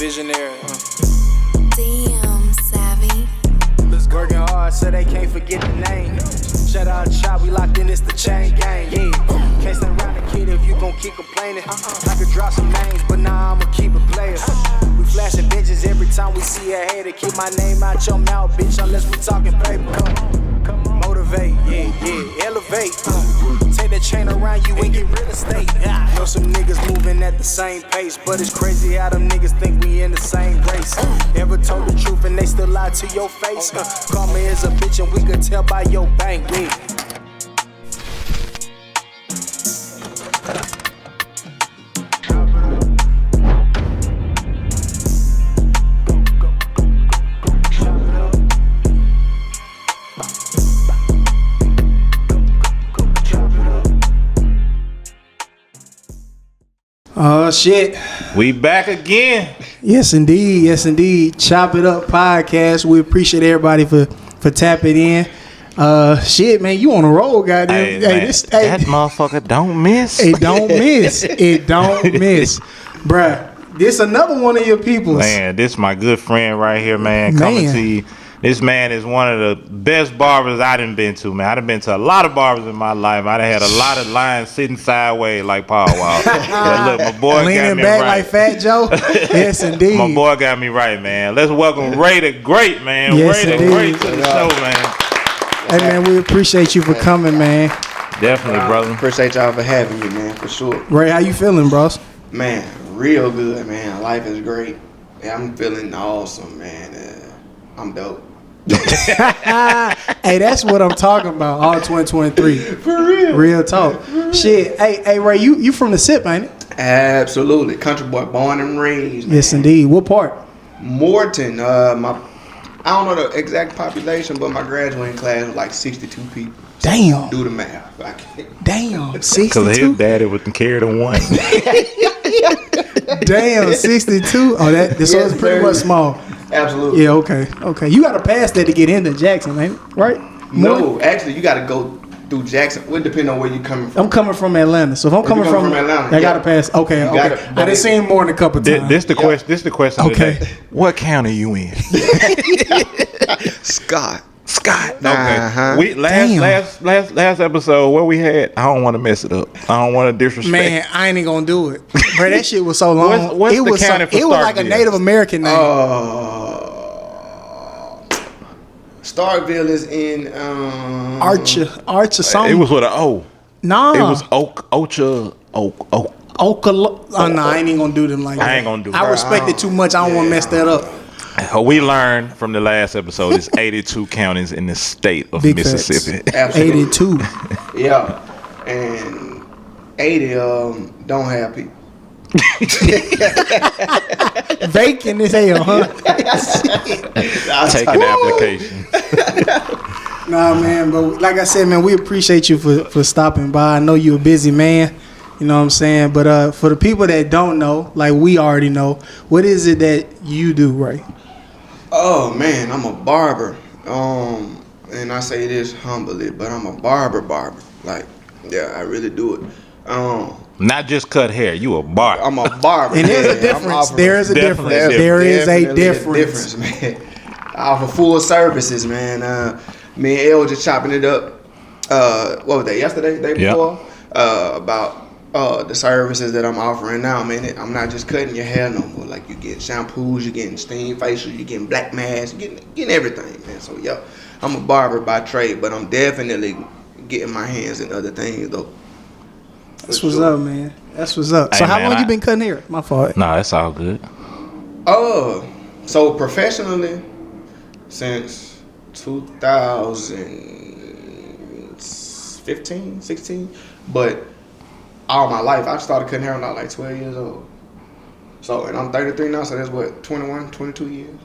visionary. Damn, savvy. Working hard so they can't forget the name. Shout out Chop, we locked in, it's the chain gang. Yeah, can't stand around the kid if you gon' keep complaining. I could drop some names, but nah, I'ma keep it players. We flashing bitches every time we see a hater. Keep my name out your mouth, bitch, unless we talking paper. Come on, motivate, yeah, elevate. Take that chain around you and get real estate. Know some niggas moving at the same pace, but it's crazy how them niggas think we in the same race. Ever told the truth and they still lie to your face? Call me as a bitch and we could tell by your bank, yeah. Oh shit. We back again. Yes indeed. Chop It Up podcast. We appreciate everybody for tapping in. Shit, man, you on a roll, goddamn. That motherfucker don't miss. It don't miss. Bruh, this another one of your peoples. Man, this my good friend right here, man. Coming to you. This man is one of the best barbers I done been to, man. I done been to a lot of barbers in my life. I done had a lot of lines sitting sideways like Paul Wall. But look, my boy leaning got me back right. like Fat Joe. Yes, indeed. My boy got me right, man. Let's welcome Ray the Great, man. Yes, Ray the Great to the show, man. Hey, man, we appreciate you for coming, man. Definitely, brother. Appreciate y'all for having me, man, for sure. Ray, how you feeling, bros? Man, real good, man. Life is great. Yeah, I'm feeling awesome, man. I'm dope. Hey, that's what I'm talking about. All 2023. For real. Real talk. Shit. Hey, Ray, you from the SIP, ain't it? Absolutely. Country boy, born and raised, man. Yes, indeed. What part? Morton. I don't know the exact population, but my graduating class was like 62 people. So Damn. do the math. Damn, 62. Because his daddy would carry the one. Damn, 62. Oh, so it's pretty much small. Absolutely. Yeah, okay. You got to pass that to get into Jackson, ain't it? Right? No, actually, you got to go through Jackson. It depends on where you coming from. I'm coming from Atlanta, so if I'm coming from Atlanta, I got to pass. Okay. I done seen more than a couple times. This the question. Okay. Today. What county you in? Scott. Okay. Uh-huh. We last episode where we had. I don't want to mess it up. I don't want to disrespect. Man, I ain't even gonna do it. Bro, that shit was so long. What's it the was county for it was like a Starkville? Native American name. Starkville is in Archer something. It was with an O. Nah. It was Ocha. Okala. Oh no, I ain't even gonna do them like that. I ain't gonna do I it. respect it too much. I don't want to mess that up. We learned from the last episode. It's 82 counties in the state of Big Mississippi. absolutely. 82. Yeah, and 80 don't have people. Vacant as hell, huh? Taking the application. Nah, man, but like I said, man, we appreciate you for stopping by. I know you're a busy man, you know what I'm saying? But for the people that don't know, like we already know, what is it that you do, Ray? Oh man, I'm a barber. And I say this humbly, but I'm a barber. Like, yeah, I really do it. Not just cut hair. You a barber. I'm a barber. And there's a difference. There is a difference. There is a difference, man. I offer full services, man. Me and El just chopping it up. What was that? Yesterday, day before. About the services that I'm offering now, man. I'm not just cutting your hair no more. Like, you get shampoos, you getting steam facials, you getting black masks, you getting everything, man. So yeah, I'm a barber by trade, but I'm definitely getting my hands in other things though. That's what's up, man. That's what's up. So Hey, how man, long you been cutting hair? My fault. Nah, that's all good. So professionally, since 2015, 16, but all my life, I started cutting hair when I was like 12 years old. So, and I'm 33 now, so that's what, 21, 22 years?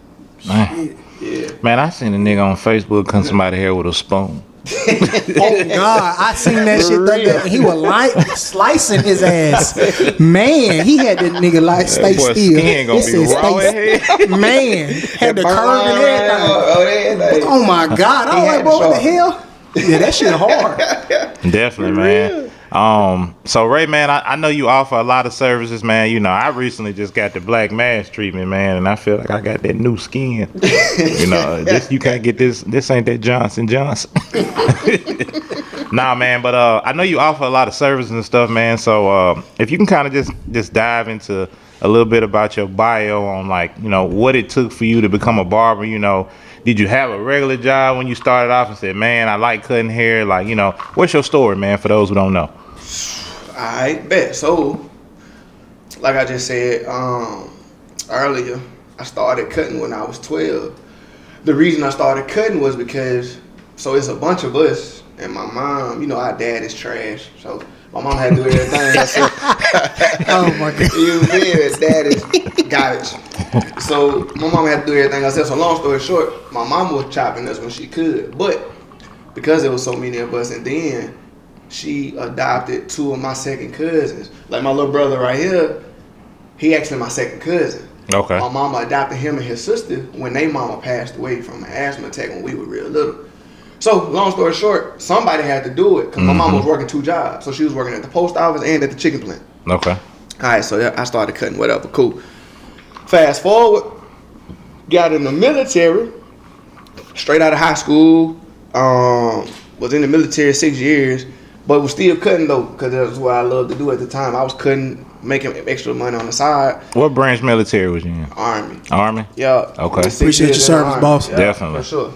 Man. Yeah. Man, I seen a nigga on Facebook cutting somebody hair with a spoon. Oh God, I seen that shit. He was slicing his ass. Man, he had that nigga like stay Boy, still. skin gonna be raw in here. Man, had the curve and everything. Oh my God, I was like, boy, what the hell? Yeah, that shit hard. Definitely, man. So Ray, man, I know you offer a lot of services, man. You know, I recently just got the black mask treatment, man, and I feel like I got that new skin. You know, you can't get this. This ain't that Johnson Johnson. Nah, man, but I know you offer a lot of services and stuff, man. So if you can kind of just dive into a little bit about your bio on, like, you know, what it took for you to become a barber. You know, did you have a regular job when you started off and said, man, I like cutting hair? Like, you know, what's your story, man, for those who don't know? I bet. So, like I just said earlier, I started cutting when I was 12. The reason I started cutting was because, so it's a bunch of us, and my mom, you know, our dad is trash, so my mom had to do everything herself. Oh my God. You feel? Dad is garbage. So my mom had to do everything herself. So long story short, my mom was chopping us when she could, but because there was so many of us, and then she adopted 2 of my second cousins. Like my little brother right here, he actually my second cousin. Okay. My mama adopted him and his sister when their mama passed away from an asthma attack when we were real little. So, long story short, somebody had to do it because my mom was working 2 jobs. So she was working at the post office and at the chicken plant. Okay. All right, so I started cutting, whatever, cool. Fast forward, got in the military, straight out of high school, was in the military 6 years, but was still cutting though, because that's what I loved to do at the time. I was cutting, making extra money on the side. What branch military was you in? Army. Army? Yeah. Okay. Appreciate your service, boss. Yeah, Definitely. for sure.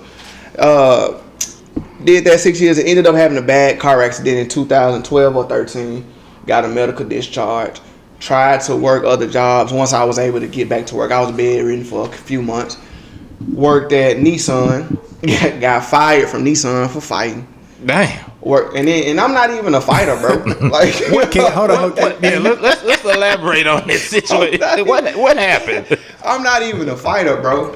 Did that 6 years and ended up having a bad car accident in 2012 or 13. Got a medical discharge. Tried to work other jobs. Once I was able to get back to work, I was bedridden for a few months. Worked at Nissan. Got fired from Nissan for fighting. Damn. And I'm not even a fighter, bro. Like, Hold on. Yeah, let's elaborate on this situation. What happened? I'm not even a fighter, bro.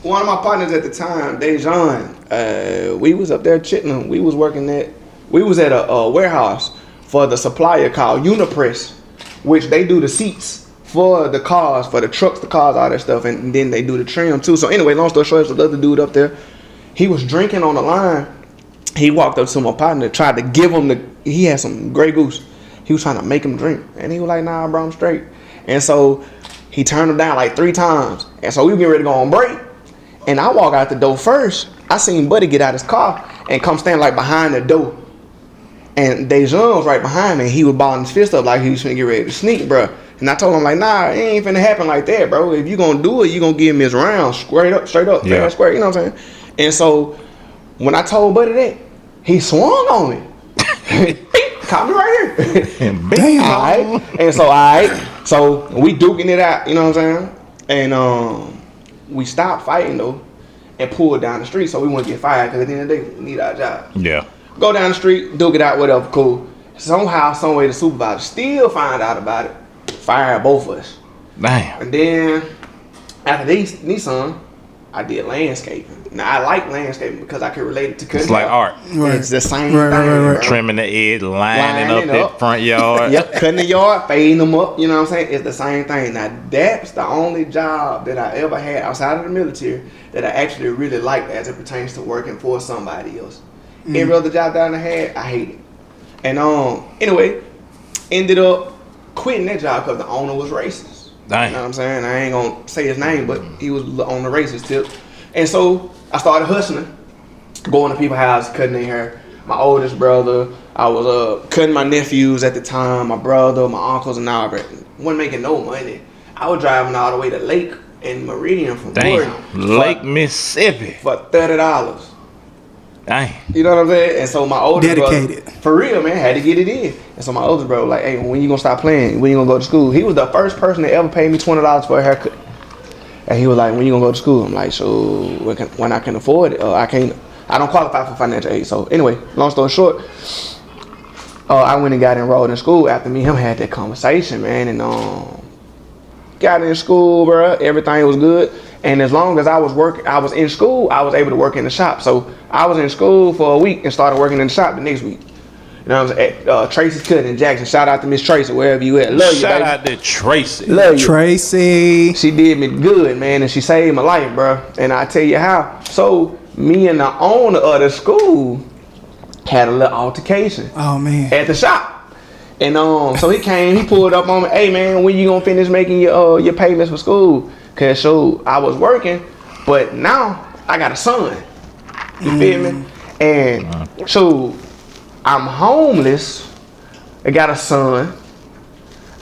One of my partners at the time, Dejan, we was up there chitting. We was at a warehouse for the supplier called Unipress, which they do the seats for the cars, for the trucks, the cars, all that stuff, and then they do the trim too. So anyway, long story short, there's another dude up there. He was drinking on the line. He walked up to my partner, tried to give him he had some Grey Goose. He was trying to make him drink, and he was like, "Nah, bro, I'm straight." And so he turned him down like 3 times, and so we were getting ready to go on break. And I walk out the door first. I seen Buddy get out his car and come stand like behind the door. And Dejan was right behind me. And he was balling his fist up like he was finna get ready to sneak, bro. And I told him like, nah, it ain't finna happen like that, bro. If you gonna do it, you gonna give him his round straight up, Yeah. fast, square. You know what I'm saying? And so when I told Buddy that, he swung on me. Caught me right here. Damn. All right. And so, so we duking it out. You know what I'm saying? And we stopped fighting though, and pulled down the street. So we wouldn't get fired because at the end of the day, we need our job. Yeah. Go down the street, duke it out, whatever, cool. Somehow, some way, the supervisor still find out about it. Fired both of us. Damn. And then after Nissan, I did landscaping. Now I like landscaping because I can relate it to cutting. It's like art. Right. It's the same Right, thing. right. Bro. Trimming the edge, lining up Lining that up. front yard. Yep, cutting the yard, fading them up. You know what I'm saying? It's the same thing. Now that's the only job that I ever had outside of the military that I actually really liked as it pertains to working for somebody else. Every other job that I hated, I hated. And anyway, ended up quitting that job because the owner was racist. Damn. You know what I'm saying? I ain't gonna say his name, but he was on the racist tip. And so I started hustling, going to people's houses, cutting their hair. My oldest brother, I was cutting my nephews at the time, my brother, my uncles, and all that. Wasn't making no money. I was driving all the way to Lake and Meridian from Damn. Gordon Lake Mississippi. for $30. Damn. You know what I'm saying? And so my oldest Dedicated. brother, for real, man, had to get it in. And so my oldest brother was like, hey, when you gonna stop playing? When you gonna go to school? He was the first person that ever paid me $20 for a haircut. And he was like, when you gonna go to school? I'm like, so when I can afford it, I don't qualify for financial aid. So anyway, long story short, I went and got enrolled in school after me and him had that conversation, man. And got in school, bro. Everything was good. And as long as I was in school, I was able to work in the shop. So I was in school for a week and started working in the shop the next week. You know what I'm saying? At Tracy's Cutting in Jackson. Shout out to Miss Tracy, wherever you at. Love you, Shout baby. out to Tracy. Love you. Tracy. She did me good, man, and she saved my life, bro. And I tell you how. So me and the owner of the school had a little altercation. Oh man. At the shop. And so he came, he pulled up on me, hey man, when you gonna finish making your payments for school? Cause so I was working, but now I got a son. You feel me? And so I'm homeless. I got a son.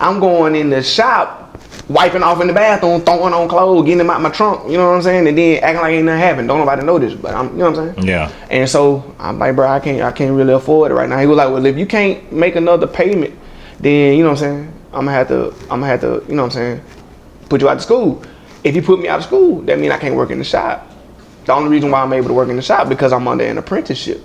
I'm going in the shop, wiping off in the bathroom, throwing on clothes, getting them out my trunk, you know what I'm saying? And then acting like ain't nothing happened. Don't nobody know this, but I'm, you know what I'm saying? Yeah. And so I'm like, bro, I can't really afford it right now. He was like, well, if you can't make another payment, then you know what I'm saying? I'm gonna have to, you know what I'm saying? Put you out of school. If you put me out of school, that means I can't work in the shop. The only reason why I'm able to work in the shop because I'm under an apprenticeship.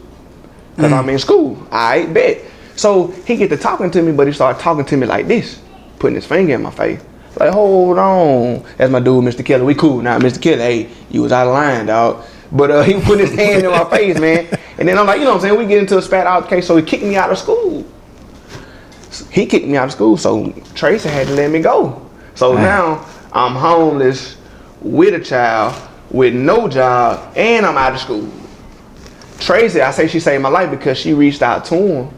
Because I'm in school. I bet. So he get to talking to me, but he started talking to me like this, putting his finger in my face. Like, hold on. That's my dude, Mr. Kelly. We cool now. Mr. Kelly, hey, you was out of line, dog. But he put his hand in my face, man. And then I'm like, you know what I'm saying? We get into a spat out case, so he kicked me out of school. He kicked me out of school, so Tracy had to let me go. So now I'm homeless with a child, with no job, and I'm out of school. Tracy, I say she saved my life because she reached out to him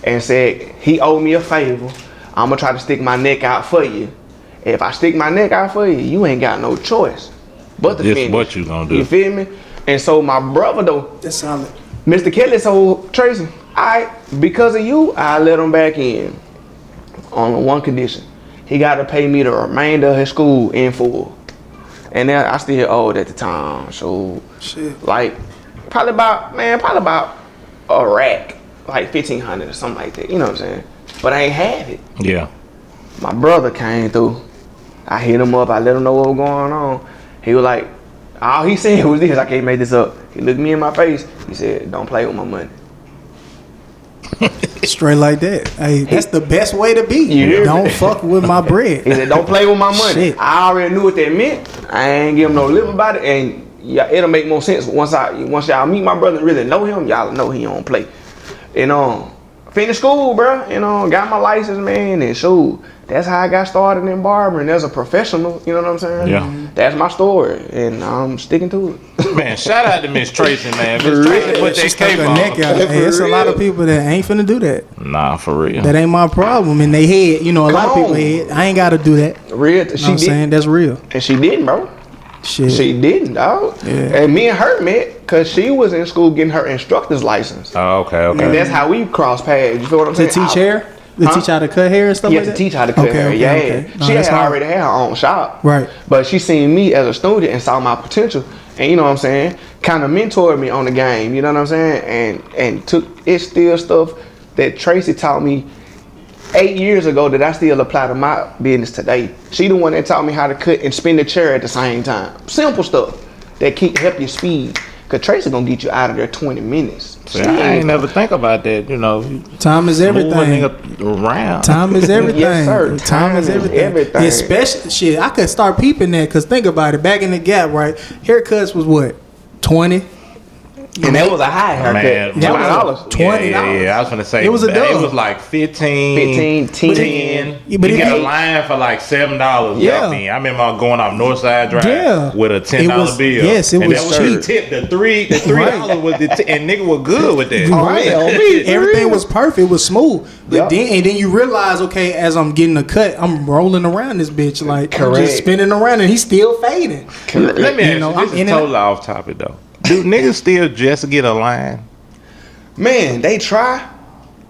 and said, he owed me a favor. I'm gonna try to stick my neck out for you. If I stick my neck out for you, you ain't got no choice but to finish. What you gonna do? You feel me? And so my brother though, That's solid. Mr. Kelly told Tracy, because of you, I let him back in on one condition. He got to pay me the remainder of his school in full. And then I still owed at the time. So, Shit. like, probably about a rack, like $1,500 or something like that. You know what I'm saying? But I ain't had it. Yeah. My brother came through. I hit him up. I let him know what was going on. He was like, all he said was this. I can't make this up. He looked me in my face. He said, don't play with my money. Straight like that. Hey, that's the best way to be. Yeah. Don't fuck with my bread. He said, don't play with my money. Shit. I already knew what that meant. I ain't give him no lip about it. And yeah, it'll make more sense once y'all meet my brother and really know him, y'all know he don't play. And finished school, bro. Got my license, man, and so that's how I got started in barbering as a professional. You know what I'm saying? Yeah. That's my story, and I'm sticking to it. Man, shout out to Miss Tracy, man. Miss Tracy put She that stuck cape her on. neck out. Hey, it's a lot of people that ain't finna do that. Nah, for real. That ain't my problem. In they head, a lot of Come people on. head. I ain't gotta do that. Real, You know what I'm saying? That's real. and she didn't, bro. Shit. She didn't, dog. Yeah. And me and her met because she was in school getting her instructor's license. Oh, okay. And that's how we crossed paths. You feel what I'm To saying? teach hair? To teach how to cut hair and stuff Yeah, like to that? teach how to cut hair. Yeah. Okay. No, She that's had hard. already had her own shop. Right. But she seen me as a student and saw my potential. And you know what I'm saying? Kind of mentored me on the game. You know what I'm saying? And it's still stuff that Tracy taught me 8 years ago that I still apply to my business today. She the one that taught me how to cut and spin the chair at the same time. Simple stuff that help your speed. Cause Tracy gonna get you out of there 20 minutes. See, I ain't never think about that. Time is everything. Moving nigga around. Time is everything. Yes, sir. Time is everything. Especially shit. I could start peeping that because think about it. Back in the gap, right? Haircuts was what? 20. And that was a high haircut. Man, $20. $20. Yeah, I was gonna say It was a dub. It was like 15, 10. 10. Yeah, but you it get a ain't- line for like $7. Yeah. Back then. I remember going off Northside Drive Yeah. with a $10 It was- bill. yes, it and was that was cheap. the tip. The $3 was the tip, and nigga was good with that. Right. Everything was perfect. It was smooth. But Yep. then you realize, okay, as I'm getting a cut, I'm rolling around this bitch. Like, I'm Correct. just spinning around and he's still fading. Let me ask you, I'm this in is and totally off topic though. Do niggas still just get a line? Man, they try.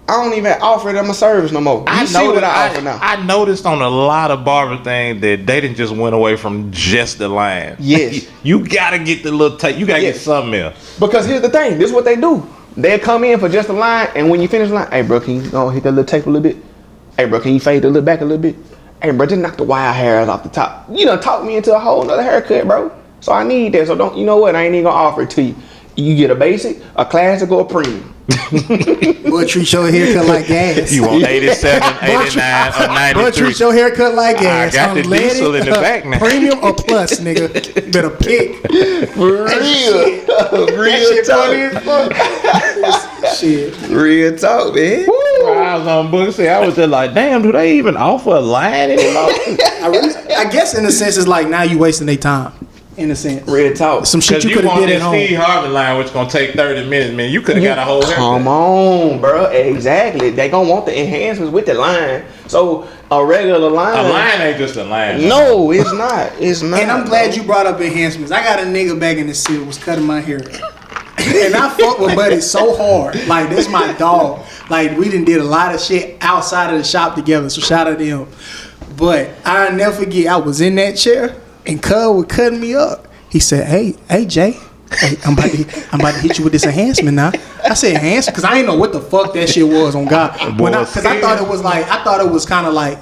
I don't even offer them a service no more. You see what I offer now. I noticed on a lot of barber things that they didn't just went away from just the line. Yes. you gotta get the little tape. You gotta get Yes. something else. Because here's the thing. This is what they do. They'll come in for just a line, and when you finish the line, hey, bro, can you go hit that little tape a little bit? Hey, bro, can you fade a little back a little bit? Hey, bro, just knock the wild hairs off the top. You done talk me into a whole nother haircut, bro. So I need that. So don't, you know what? I ain't even gonna offer it to you. You get a basic, a classic, or a premium. Boy, treat your haircut like gas. You want 87, 89, or Bro, 93? treat your haircut like gas. got the Unleaded, diesel in the back now. Premium or plus, nigga. Better pick. For real talk. Shit. Real talk, man. I was on Booksy. I was just like, damn, do they even offer a line anymore? I guess in a sense, it's like now you wasting their time. in a sense. Real talk. Some shit you could have did at home. Steve Harvey line, which gonna take 30 minutes, man. You could have got a whole haircut. Come on, bro. Exactly. They gonna want the enhancements with the line. So a regular line. A line ain't just a line. No, it's not. It's not. And I'm glad you brought up enhancements. I got a nigga back in the city was cutting my hair. And I fuck with Buddy so hard. Like, this my dog. Like, we done did a lot of shit outside of the shop together. So shout out to him. But I'll never forget, I was in that chair and Cub was cutting me up. He said, hey Jay, hey, I'm about to hit you with this enhancement now. I said enhancement because I didn't know what the fuck that shit was on God. Because I thought it was kind of like,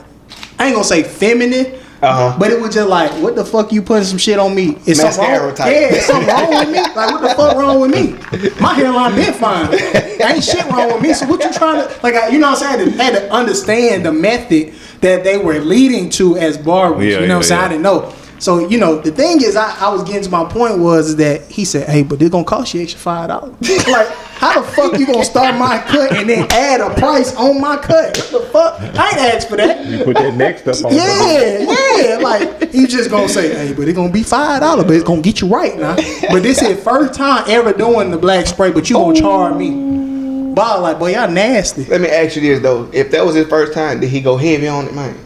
I ain't gonna say feminine, but it was just like, what the fuck you putting some shit on me? Is something wrong? Type. Yeah, is something wrong with me? Like, what the fuck wrong with me? My hairline been fine. Ain't shit wrong with me. So what you trying to, like, you know what I'm saying? I had to understand the method that they were leading to as barbers. You know what I'm saying? I didn't know. So, you know, the thing is, I was getting to my point was that he said, hey, but it's going to cost you extra $5. Like, how the fuck you going to start my cut and then add a price on my cut? What the fuck? I ain't asked for that. You put that next up on. Yeah. Like, he just going to say, hey, but it's going to be $5, but it's going to get you right now. But this is first time ever doing the black spray, but you going to charge me. Bob, like, boy, y'all nasty. Let me ask you this, though. If that was his first time, did he go heavy on it, man?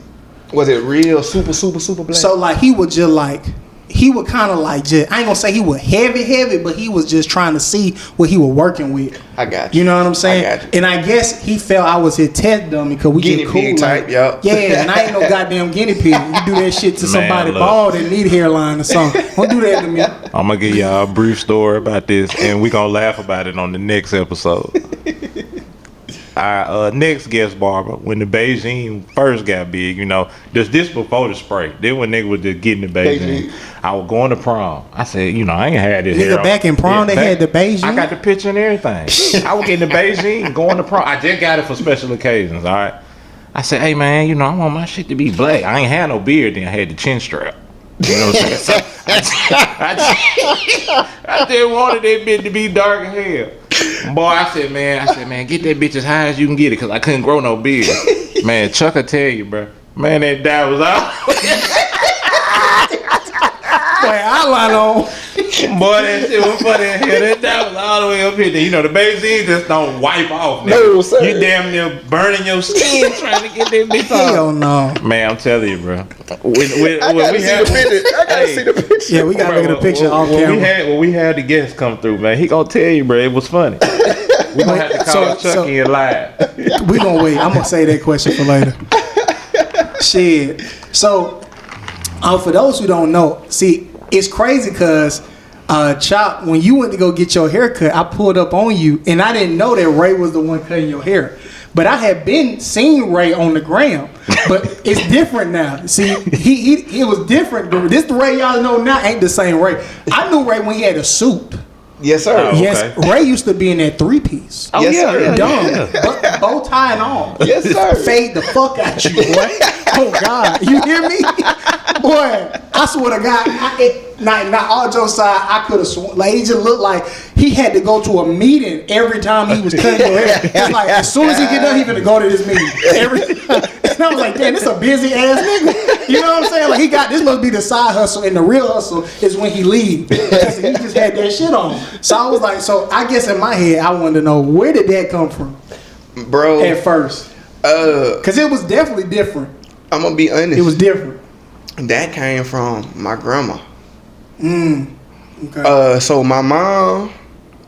Was it real super black? So like he would just like he would kind of like just I ain't gonna say he was heavy, but he was just trying to see what he was working with. I got you. You know what I'm saying? I got you. And I guess he felt I was his test dummy because we guinea get cool. Pig type, like, yeah, and I ain't no goddamn guinea pig. You do that shit to somebody look. bald that need hairline or something. Don't do that to me. I'm gonna give y'all a brief story about this, and we gonna laugh about it on the next episode. Our next guest barber, when the Beijing first got big, you know, this before the spray. Then when nigga was just getting the Beijing, I was going to prom. I said, you know, I ain't had this hair. Back in prom, they had the Beijing. I got the picture and everything. I was getting the Beijing, going to prom. I just got it for special occasions, all right? I said, hey, man, you know, I want my shit to be black. I ain't had no beard then. I had the chin strap. You know what I'm saying? So I just wanted that bitch to be dark as hell. Boy, I said, man, get that bitch as high as you can get it, because I couldn't grow no beard. Man, Chuck will tell you, bro. Man, that dye was out. Boy, eyeliner on. Boy, that shit was funny as hell. That dye was all the way up here. You know, the Beijing just don't wipe off. No, sir. You damn near burning your skin trying to get that bitch off. Hell no. Man, I'm telling you, bro. I gotta see the picture. Yeah, we gotta look at the picture off camera. When we had the guests come through, man, he gonna tell you, bro, it was funny. We gonna have to call Chucky and live. We gonna wait. I'm gonna say that question for later. Shit. So, for those who don't know, see, it's crazy because Chop, when you went to go get your hair cut, I pulled up on you, and I didn't know that Ray was the one cutting your hair. But I had seen Ray on the gram, but it's different now. See, he was different. This the Ray y'all know now ain't the same Ray. I knew Ray when he had a suit. Yes, sir. Oh, Yes, okay. Ray used to be in that 3-piece. Oh, yes, sir. Dumb. Bow tie and all. Yes, sir. Fade the fuck out you, boy. Oh, God. You hear me? Boy, I swear to God, not all jokes aside, I could have sworn. Like, he just looked like he had to go to a meeting every time he was cutting your hair. It's like, as soon as he get done, he finna go to this meeting. Every time. And I was like, damn, this a busy ass nigga. You know what I'm saying? Like, this must be the side hustle, and the real hustle is when he leaves. Because he just had that shit on. So I was like, I guess in my head, I wanted to know, where did that come from? Bro. At first. Because it was definitely different. I'm going to be honest. It was different. That came from my grandma. Okay. So my mom,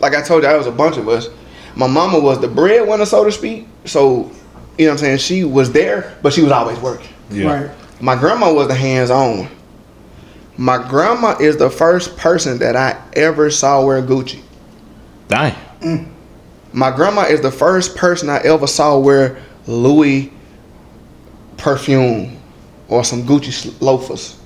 like I told you, there was a bunch of us. My mama was the breadwinner, so to speak. So, you know what I'm saying? She was there, but she was always working. Yeah. Right. My grandma was the hands-on. My grandma is the first person that I ever saw wear Gucci. Dang. My grandma is the first person I ever saw wear Louis perfume or some Gucci loafers.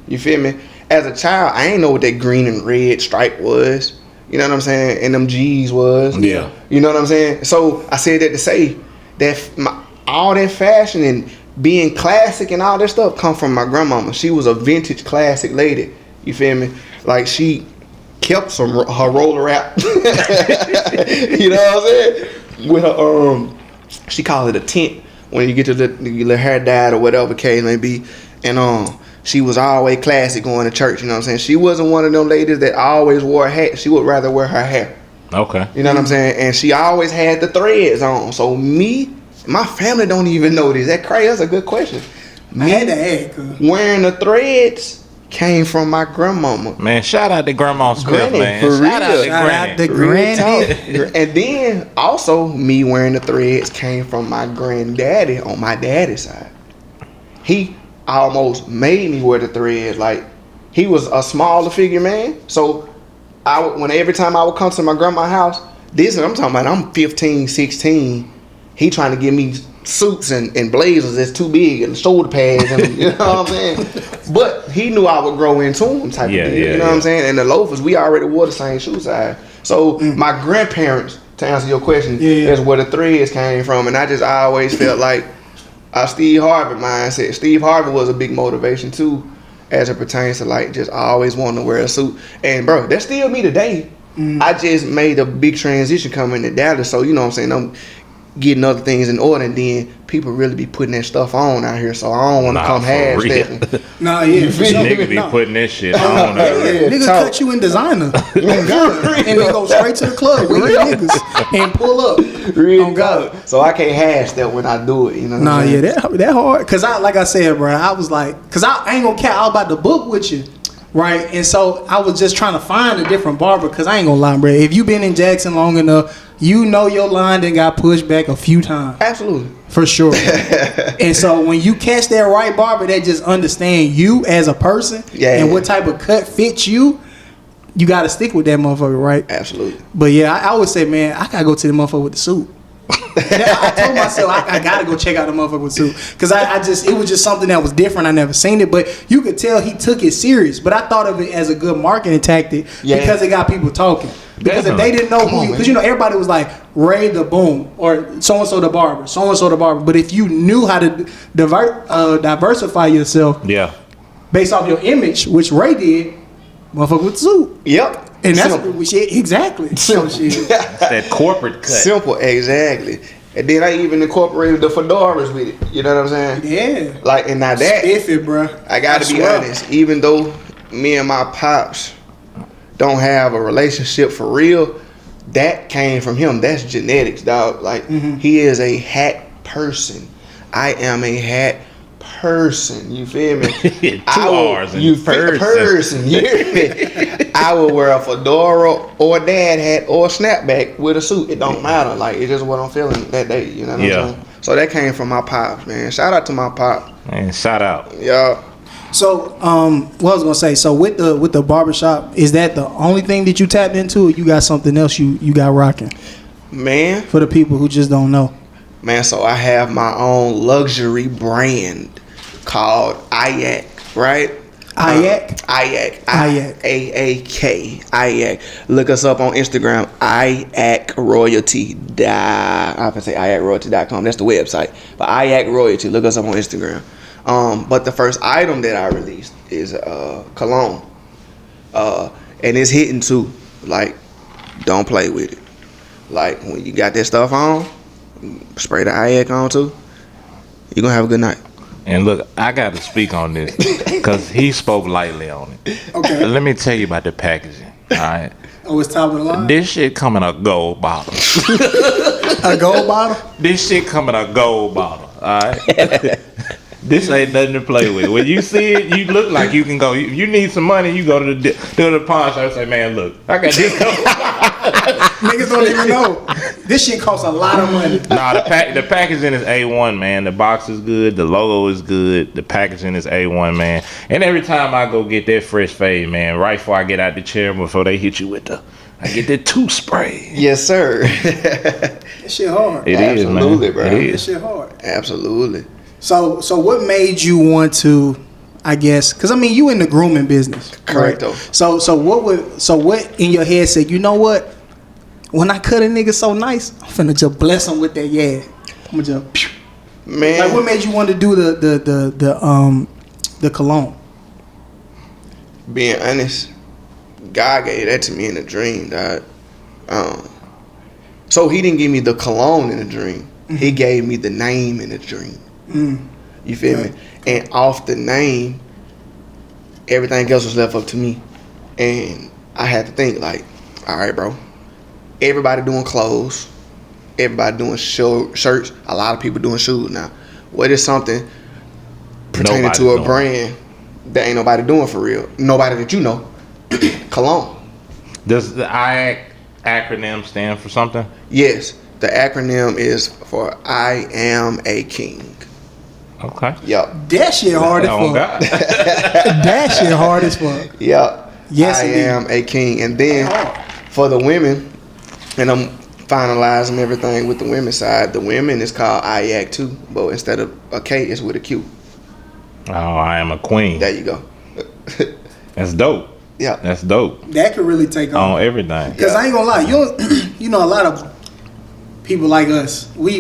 You feel me? As a child, I ain't know what that green and red stripe was. You know what I'm saying? And them G's was. Yeah. You know what I'm saying? So I said that to say that all that fashion and being classic and all that stuff come from my grandmama. She was a vintage classic lady. You feel me? Like, she kept her roller wrap. You know what I'm saying? With her she called it a tint when you get to your hair dyed or whatever case may be. And she was always classy going to church. You know what I'm saying? She wasn't one of them ladies that always wore a hat. She would rather wear her hair. Okay. You know what I'm saying? And she always had the threads on. So my family don't even know this. That crazy. That's a good question. I had to ask. Wearing the threads came from my grandmama. Man, shout out to Grandma Smith, Granny, man. for Shout real. out to Real Granny. talk. And then also me wearing the threads came from my granddaddy on my daddy's side. He almost made me wear the threads. Like, he was a smaller figure man. So every time I would come to my grandma's house, I'm talking about I'm 15, 16. He trying to give me suits and blazers that's too big and shoulder pads and you know what I'm saying. But he knew I would grow into them type of deal. You know what I'm saying. And the loafers, we already wore the same shoe size. So my grandparents, to answer your question, is where the threads came from. And I always felt like Steve Harvey mindset. Steve Harvey was a big motivation too, as it pertains to like just always wanting to wear a suit. And bro, that's still me today. I just made a big transition coming to Dallas, so you know what I'm saying, I'm getting other things in order, and then people really be putting that stuff on out here, so I don't want to come half stepping. Nah, yeah, for sure. Nigga be putting this shit on. Nigga cut you in designer on God, and then go straight to the club with your niggas and pull up on God. So I can't hash that when I do it, you know. Nah, yeah, that hard. Cause like I said, bro, I was like, cause I ain't gonna cap. I was about to book with you. Right, and so I was just trying to find a different barber, because I ain't gonna lie, bro. If you been in Jackson long enough, you know your line done got pushed back a few times. Absolutely. For sure. And so when you catch that right barber that just understand you as a person and what type of cut fits you, you got to stick with that motherfucker, right? Absolutely. But yeah, I would say, man, I got to go to the motherfucker with the suit. I told myself I gotta go check out the motherfucker with suit, because it was just something that was different. I never seen it, but you could tell he took it serious. But I thought of it as a good marketing tactic because it got people talking. Because if they didn't know who, because everybody was like Ray the Boom or so and so the barber, so and so the barber. But if you knew how to diversify yourself, based off your image, which Ray did, motherfucker with the suit. Yep. And that's exactly. Simple. That corporate cut. Simple, exactly. And then I even incorporated the fedoras with it. You know what I'm saying? Yeah. Like, and now that, spiffy, bro. I gotta be honest. Even though me and my pops don't have a relationship for real, that came from him. That's genetics, dog. Like, he is a hat person. I am a hat person. You feel me? Two R's in person. You hear me? I will wear a fedora or a dad hat or a snapback with a suit. It don't matter. Like, it's just what I'm feeling that day. You know what I'm saying? So that came from my pops, man. Shout out to my pop. Man, shout out. Yeah. So, what I was gonna say. So with the barbershop, is that the only thing that you tapped into, or you got something else you got rocking? Man, for the people who just don't know. Man, so I have my own luxury brand called IAAK, right? IAAK? IAAK. IAAK. IAAK. IAAK. Look us up on Instagram. IAAK Royalty. I can say IAAKRoyalty.com. That's the website. But IAAK Royalty. Look us up on Instagram. But the first item that I released is cologne. And it's hitting too. Like, don't play with it. Like, when you got that stuff on, spray the IAAK on too, you're going to have a good night. And look, I got to speak on this because he spoke lightly on it. Okay. Let me tell you about the packaging. All right. Oh, it's top of the line? This shit come in a gold bottle. A gold bottle? This shit come in a gold bottle. All right. This ain't nothing to play with. When you see it, you look like you can go. If you need some money, you go to the pawn shop and say, man, look, I got this. Niggas don't even know. This shit costs a lot of money. Nah, the packaging is A1, man. The box is good. The logo is good. The packaging is A1, man. And every time I go get that fresh fade, man, right before I get out the chair, before they hit you with I get that tooth spray. Yes, sir. That shit hard. It is, man. Absolutely, bro. It is. That shit hard. Absolutely. So what made you want to, I guess, because I mean you in the grooming business, correct? Right? So what in your head said, you know what? When I cut a nigga so nice, I'm finna just bless him with that I'm gonna just man. Like, what made you want to do the cologne? Being honest, God gave that to me in a dream, dog. So he didn't give me the cologne in a dream. Mm-hmm. He gave me the name in a dream. You feel me? And off the name, everything else was left up to me. And I had to think like, all right, bro, everybody doing clothes, everybody doing shirts, a lot of people doing shoes now. What is something pertaining to a brand that ain't nobody doing for real? Nobody that you know. Cologne. Does the IAAK acronym stand for something? Yes. The acronym is for I am a king. Okay. Yep. That shit hard as Oh, fuck. God. That shit hard as fuck. Yep. Yes, I indeed. am a king. And then for the women, and I'm finalizing everything with the women's side, the women is called IAAK too, but instead of a K, it's with a Q. Oh, I am a queen. There you go. That's dope. Yeah. That's dope. That could really take On on. everything. Because I ain't gonna lie, you know, a lot of people like us, we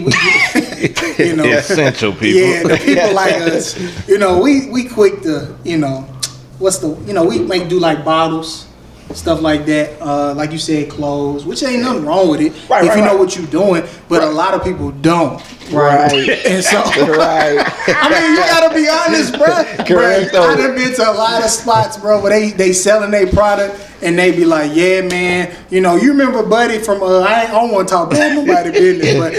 you know, Essential people. yeah, the people like us, you know, we quick to, you know, we may do like bottles, stuff like that. Like you said, clothes, which ain't nothing wrong with it if you know what you're doing. But a lot of people don't. Right. And so, Right. I mean, you gotta be honest, bro. Correct. I done been to a lot of spots, bro, where they selling their product and they be like, yeah, man, you know, you remember Buddy from I don't want to talk about nobody business, but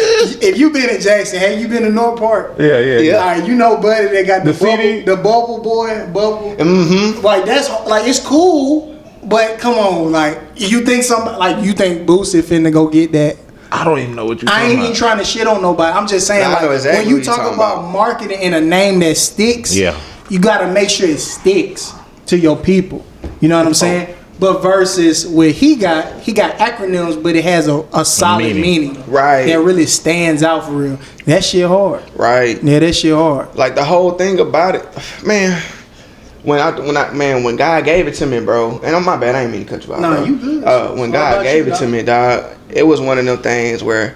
if you been in Jackson, have you been to North Park? Yeah. All right, you know, Buddy, they got the CD? bubble boy. Mm-hmm. Like that's like it's cool, but come on, like you think Boosie finna go get that? I don't even know what you're I talking ain't about. even trying to shit on nobody. I'm just saying, Nah, I like know exactly when you what you're talk talking about about. marketing in a name that sticks, Yeah. you gotta make sure it sticks to your people. You know what I'm saying? But versus what he got acronyms, but it has a solid meaning. Right. That really stands out for real. That shit hard. Right. Yeah, that shit hard. Like the whole thing about it, man. When God gave it to me, bro, and my bad, I ain't mean to cut you out. Nah, bro. you good. When All God about gave you, it to dog. me, dog, it was one of them things where,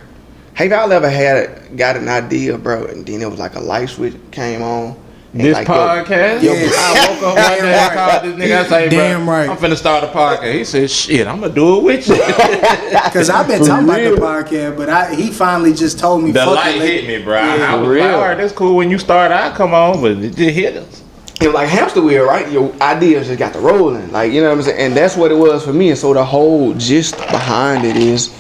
have y'all ever got an idea, bro, and then it was like a light switch came on. And This like, podcast? Yes. I woke up one day, I called this nigga, I say, bro, Damn right. I'm finna start a podcast. He said, shit, I'm gonna do it with you. Because I've been talking about the podcast, but he finally just told me. The fuck light it, hit me, bro. Yeah, I was like, all right, that's cool. When you start, I come on, but it just hit us. It was like hamster wheel, right? Your ideas just got to rolling, like, you know what I'm saying? And that's what it was for me. And so the whole gist behind it is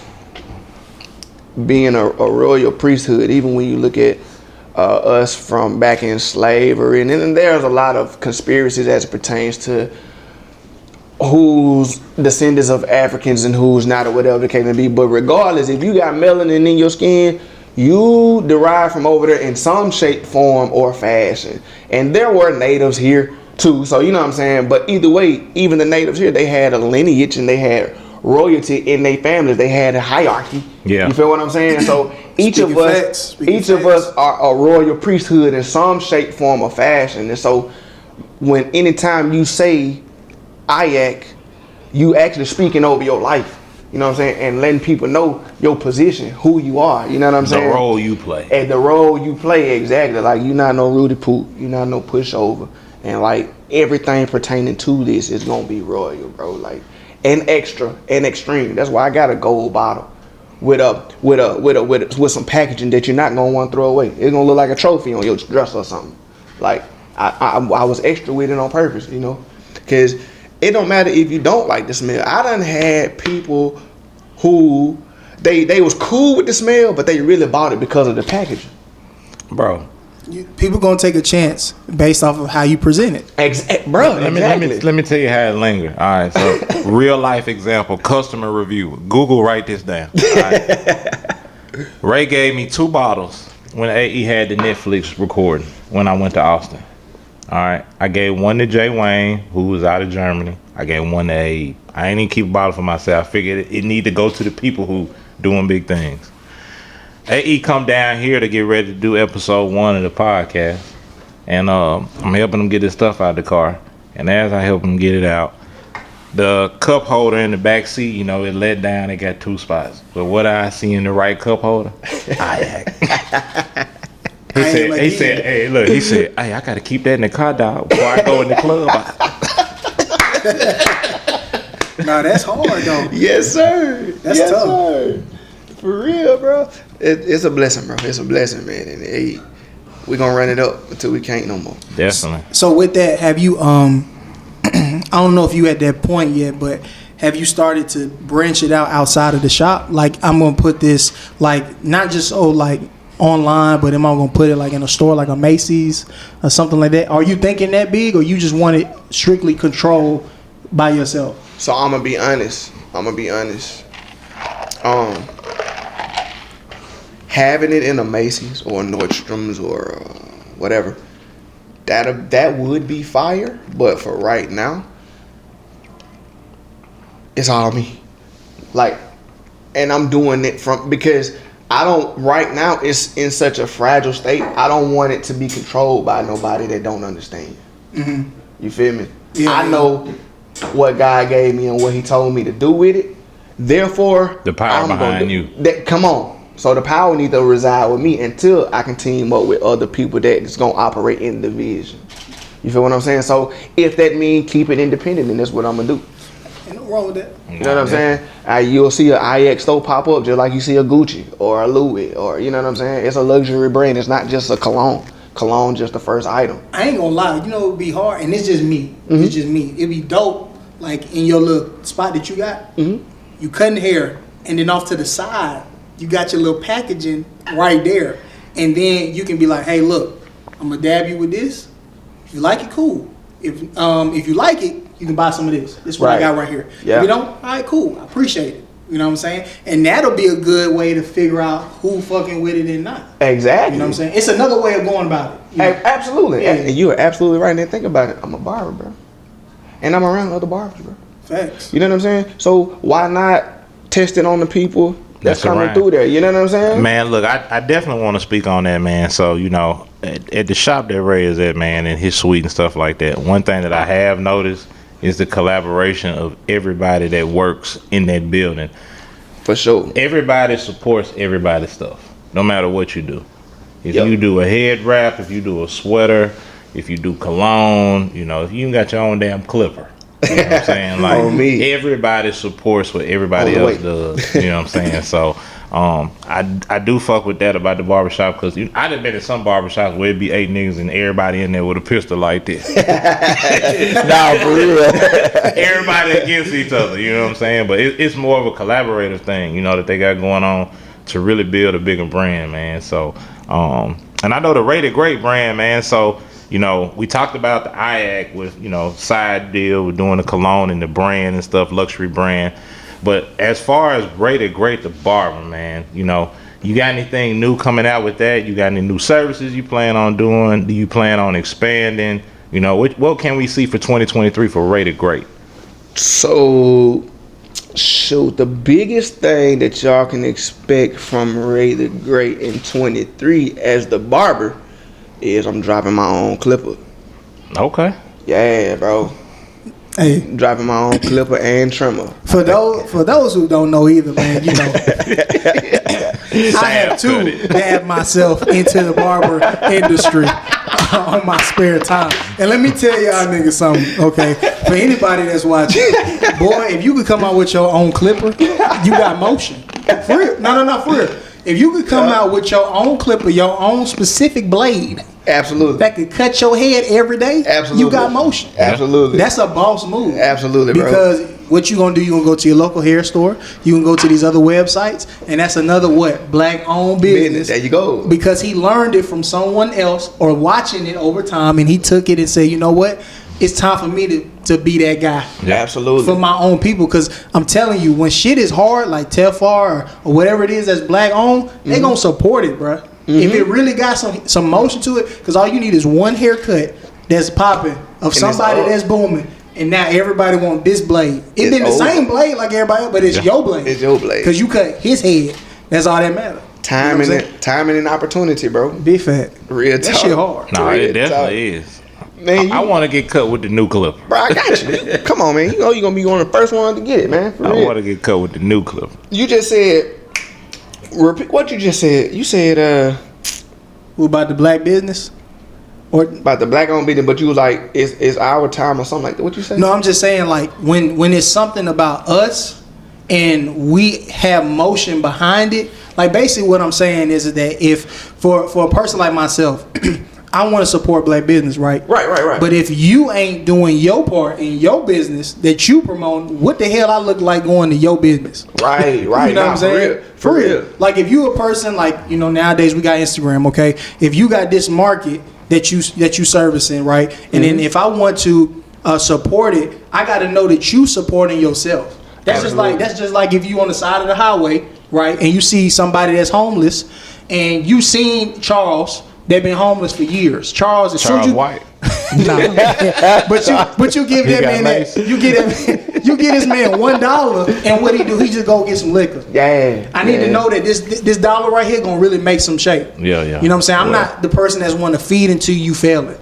being a royal priesthood. Even when you look at us from back in slavery, and then there's a lot of conspiracies as it pertains to who's descendants of Africans and who's not, or whatever the case may be. But regardless, if you got melanin in your skin, you derive from over there in some shape, form, or fashion. And there were natives here too, so you know what I'm saying? But either way, even the natives here, they had a lineage and they had royalty in their families. They had a hierarchy. Yeah. You feel what I'm saying? So each of us are a royal priesthood in some shape, form, or fashion. And so when anytime you say IAAK, you actually speaking over your life. You know what I'm saying? And letting people know your position, who you are. You know what I'm saying? The role you play. And the role you play, exactly. Like, you're not no Rudy Poot. You're not no pushover. And, like, everything pertaining to this is going to be royal, bro. Like, and extra and extreme. That's why I got a gold bottle with some packaging that you're not going to want to throw away. It's going to look like a trophy on your dresser or something. Like, I was extra with it on purpose, you know? Because it don't matter if you don't like the smell. I done had people who they was cool with the smell, but they really bought it because of the packaging. Bro. People gonna take a chance based off of how you present it. Bro, Let me tell you how it lingered. All right, so real life example, customer review. Google, write this down. All right. Ray gave me 2 bottles when AE had the Netflix recording when I went to Austin. All right, I gave one to Jay Wayne, who was out of Germany. I gave one to AE. I ain't even keep a bottle for myself. I figured it need to go to the people who doing big things. AE come down here to get ready to do episode 1 of the podcast. And I'm helping him get his stuff out of the car. And as I help him get it out, the cup holder in the back seat, you know, it let down. It got 2 spots. But what I see in the right cup holder, IAAK. He said, hey, I got to keep that in the car, dog, before I go in the club. Nah, that's hard though. Yes, sir. That's yes, tough. Sir. For real, bro. It's a blessing, bro. It's a blessing, man. And hey, we gonna run it up until we can't no more. Definitely. So with that, have you I don't know if you at that point yet, but have you started to branch it out outside of the shop? Like, I'm gonna put this, like, not just like online, but am I gonna put it like in a store, like a Macy's or something like that? Are you thinking that big, or you just want it strictly controlled by yourself? So I'm gonna be honest. Having it in a Macy's or Nordstrom's or whatever, that would be fire. But for right now, it's all me. Like, and I'm doing it because I don't. Right now, it's in such a fragile state. I don't want it to be controlled by nobody that don't understand. Mm-hmm. You feel me? Yeah, I know what God gave me and what He told me to do with it. Therefore, the power behind you. Come on. So the power needs to reside with me until I can team up with other people that's gonna operate in the vision. You feel what I'm saying? So if that means keep it independent, then that's what I'm gonna do. Ain't no wrong with that. You know what I'm saying? You'll see an IAAK store pop up just like you see a Gucci or a Louis, or you know what I'm saying? It's a luxury brand. It's not just a cologne. Cologne just the first item. I ain't gonna lie. You know, it'd be hard, and it's just me. Mm-hmm. It's just me. It'd be dope, like in your little spot that you got. Mm-hmm. You cutting hair, and then off to the side, you got your little packaging right there, and then you can be like, "Hey, look, I'm gonna dab you with this. If you like it, cool. If you like it, you can buy some of this. This is what I got right here. Yeah. If you don't, all right, cool. I appreciate it. You know what I'm saying? And that'll be a good way to figure out who fucking with it and not. Exactly. You know what I'm saying? It's another way of going about it. You know? Absolutely. Yeah. And you are absolutely right. And think about it. I'm a barber, bro, and I'm around other barbers, bro. Facts. You know what I'm saying? So why not test it on the people that's coming right. through there? You know what I'm saying? Man, look, I definitely want to speak on that, man. So, you know, at the shop that Ray is at, man, and his suite and stuff like that, one thing that I have noticed is the collaboration of everybody that works in that building. For sure. Everybody supports everybody's stuff, no matter what you do. If you do a head wrap, if you do a sweater, if you do cologne, you know, if you even got your own damn clipper. You know what I'm saying? Like, everybody supports what everybody else does. You know what I'm saying? So, I do fuck with that about the barbershop, because I done been in some barbershops where it'd be 8 niggas and everybody in there with a pistol like this. Nah, for real. Everybody against each other, you know what I'm saying? But it's more of a collaborative thing, you know, that they got going on to really build a bigger brand, man. So, and I know the Rated Great brand, man. So, you know, we talked about the IAAK with, you know, side deal with doing the cologne and the brand and stuff, luxury brand. But as far as Rated Great, the barber, man, you know, you got anything new coming out with that? You got any new services you plan on doing? Do you plan on expanding? You know, what can we see for 2023 for Rated Great? So, shoot, the biggest thing that y'all can expect from Rated Great in 23 as the barber is I'm dropping my own clipper. Okay. Yeah, bro. Hey, Dropping my own clipper and trimmer. For those who don't know either, man, you know, I have to dab myself into the barber industry on my spare time. And let me tell y'all niggas something, okay? For anybody that's watching, boy, if you could come out with your own clipper, you got motion. For real. No, for real. If you could come out with your own clipper, your own specific blade, absolutely, that could cut your head every day, absolutely, you got motion. Absolutely. That's a boss move. Absolutely, bro. Because what you gonna do, you gonna go to your local hair store, you can go to these other websites, and that's another black owned business. There you go. Because he learned it from someone else or watching it over time, and he took it and said, you know what? It's time for me to be that guy. Yeah, absolutely. For my own people. Because I'm telling you, when shit is hard, like Telfar or whatever it is that's black owned, they going to support it, bro. If it really got some motion to it, because all you need is one haircut that's popping of somebody that's booming. And now everybody want this blade. It's been the same blade like everybody else, but it's your blade. It's your blade. Because you cut his head. That's all that matters. Timing and opportunity, bro. Big fat. Real talk. That shit hard. No, it definitely is. Man, I want to get cut with the new clipper. Bro, I got you. Come on, man. You know you're going to be one of the first ones to get it, man. I want to get cut with the new clipper. You just said, repeat what you just said. You said, what about the black business? Or about the black owned business, but you was like, it's our time or something like that. What you say? No, I'm just saying, like, when it's something about us and we have motion behind it, like, basically what I'm saying is that if, for a person like myself, I want to support black business, right? Right. But if you ain't doing your part in your business that you promote, what the hell I look like going to your business? Right. You know what I'm saying? For real. Like if you a person like, you know, nowadays we got Instagram, okay? If you got this market that you servicing, right? And then if I want to support it, I got to know that you supporting yourself. That's just like if you on the side of the highway, right? And you see somebody that's homeless, and you seen Charles. They've been homeless for years. Charles White. Nah. but you give that man that, you get this man $1, and what he do? He just go get some liquor. Yeah. I need to know that this dollar right here gonna really make some shape. Yeah. You know what I'm saying? I'm not the person that's want to feed until you failing.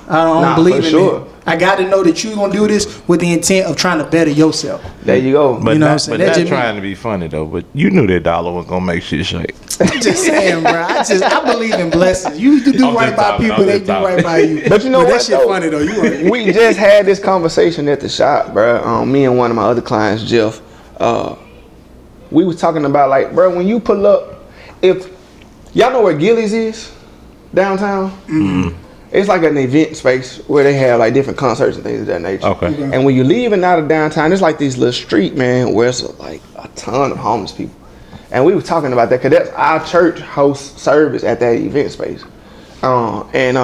I don't believe in that. I got to know that you gonna do this with the intent of trying to better yourself. There you go. But you know not, what I'm saying? but That's not trying to be funny though. But you knew that dollar was gonna make shit shake. I'm just saying, bro. I believe in blessings. You do right by people, they do right by you. But you know what? That shit funny though. You right. We just had this conversation at the shop, bro. Me and one of my other clients, Jeff. We was talking about like, bro, when you pull up, if y'all know where Gillies is downtown. Mm-hmm. It's like an event space where they have like different concerts and things of that nature. Okay. And when you're leaving out of downtown, it's like this little street, man, where it's like a ton of homeless people. And we were talking about that because that's our church host service at that event space. And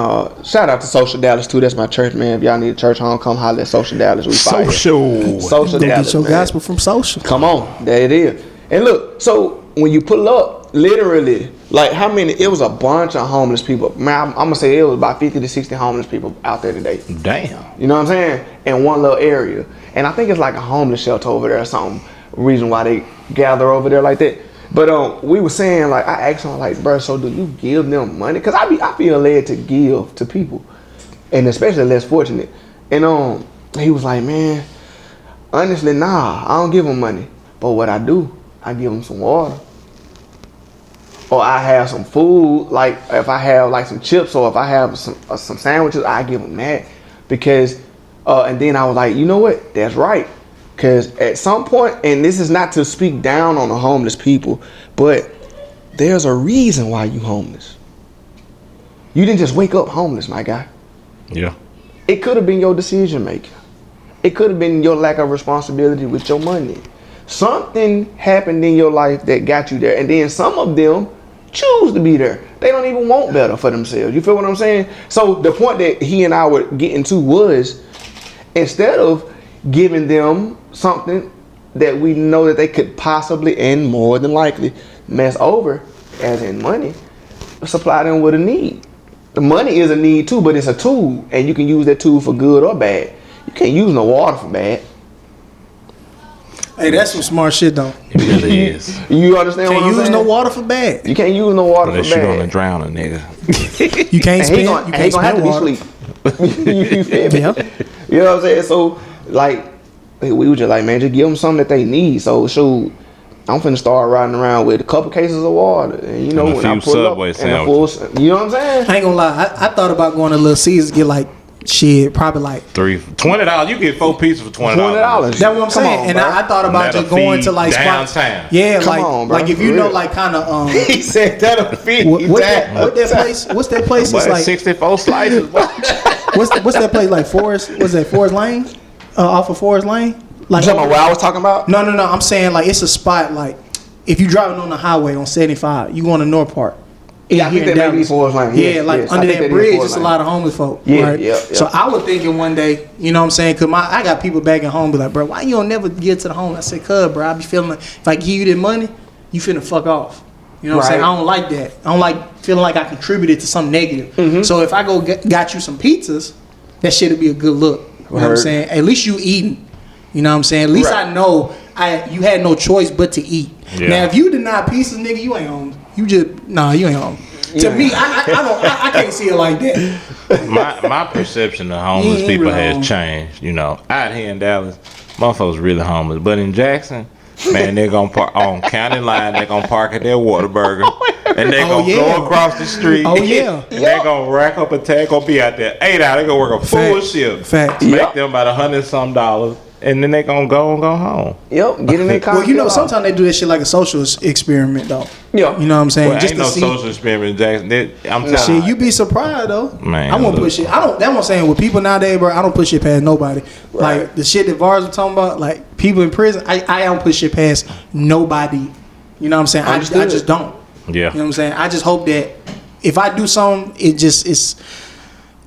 shout out to Social Dallas too. That's my church, man. If y'all need a church home, come holler at Social Dallas. We fire. Go Social Dallas, get your man. gospel from Social. Come on, there it is. And look, so when you pull up, literally, like how many? It was a bunch of homeless people. Man, I'm gonna say it was about 50 to 60 homeless people out there today. Damn. You know what I'm saying? In one little area, and I think it's like a homeless shelter over there or something. Reason why they gather over there like that. But we were saying, like, I asked him, like, bro, so do you give them money? Because I feel led to give to people, and especially less fortunate. And he was like, man, honestly, nah, I don't give them money. But what I do, I give them some water. Or I have some food, like if I have like some chips or if I have some sandwiches, I give them that. Because, and then I was like, you know what? That's right. Because at some point, and this is not to speak down on the homeless people, but there's a reason why you homeless. You didn't just wake up homeless, my guy. Yeah. It could have been your decision making. It could have been your lack of responsibility with your money. Something happened in your life that got you there. And then some of them choose to be there. They don't even want better for themselves. You feel what I'm saying? So the point that he and I were getting to was, instead of giving them something that we know that they could possibly and more than likely mess over, as in money, supply them with a need. The money is a need too, but it's a tool, and you can use that tool for good or bad. You can't use no water for bad. Hey, that's some smart shit though. It really is. You understand what I'm saying? Can't use no water for bad. You can't use no water Unless for you're bad. gonna drown a nigga. You can't spend. You can't have to water. be sleep. You feel me? Yeah. You know what I'm saying? So, like, we were just like, man, just give them something that they need. So, shoot, I'm finna start riding around with a couple cases of water, and you know, And a when I few pull Subway up, and a full, you know what I'm saying? I ain't gonna lie. I thought about going to Little Caesars, get like shit, probably like $20. You get 4 pieces for $20. $20. That's what I'm saying. on, and bro. I thought about That'll just going to like feed spots. downtown. Yeah, Come on, bro, like if you for know, real. like kind of He said that'll feed what that place? What's that place? It's But like 64 slices. what's that place like? Forest? Was that Forest Lane? Off of Forest Lane? Like You talking about what I was talking about? No. I'm saying like it's a spot like if you driving on the highway on 75, you going to North Park. Yeah, I think that may be Forest Lane. Yeah, Yes, like yes. I under think that that is bridge, Forest it's a Lane. lot of homeless folk. Yeah, right? yeah. So I was thinking one day, you know what I'm saying? Because I got people back at home be like, bro, why you don't never get to the home? I said, cuz, bro, I be feeling like if I give you that money, you finna fuck off. You know what I'm saying? Right. I don't like that. I don't like feeling like I contributed to something negative. Mm-hmm. So if I go got you some pizzas, that shit'll be a good look. You know what I'm Word. saying? At least you eating. You know what I'm saying? At least Right. I know you had no choice but to eat. Yeah. Now if you deny pizzas, nigga, you ain't home. You ain't home. To Yeah. me, I can't see it like that. My perception of homeless Yeah, people real has homeless. changed. You know, out here in Dallas, motherfuckers really homeless. But in Jackson, man, they're gonna park on county line. They're gonna park at their Whataburger, and they're gonna go across the street. Oh, yeah. and they're gonna rack up a tag. Gonna be out there 8 hours. They gonna work a full Facts. shift. Facts. Make Yep. them about $100 some. and then they gonna go home. Yep, get in their car. Well, you know, sometimes they do this shit like a social experiment, though. Yeah. You know what I'm saying? Well, Just ain't to no see. social experiment, Jackson. I'm Shit, telling you. you be surprised though. Man, I won't look. push it. I don't. That's what I'm saying with people nowadays, bro. I don't push it past nobody. Right. Like the shit that Vars were talking about, like people in prison. I don't push it past nobody. You know what I'm saying? I just don't. Yeah. You know what I'm saying? I just hope that if I do something,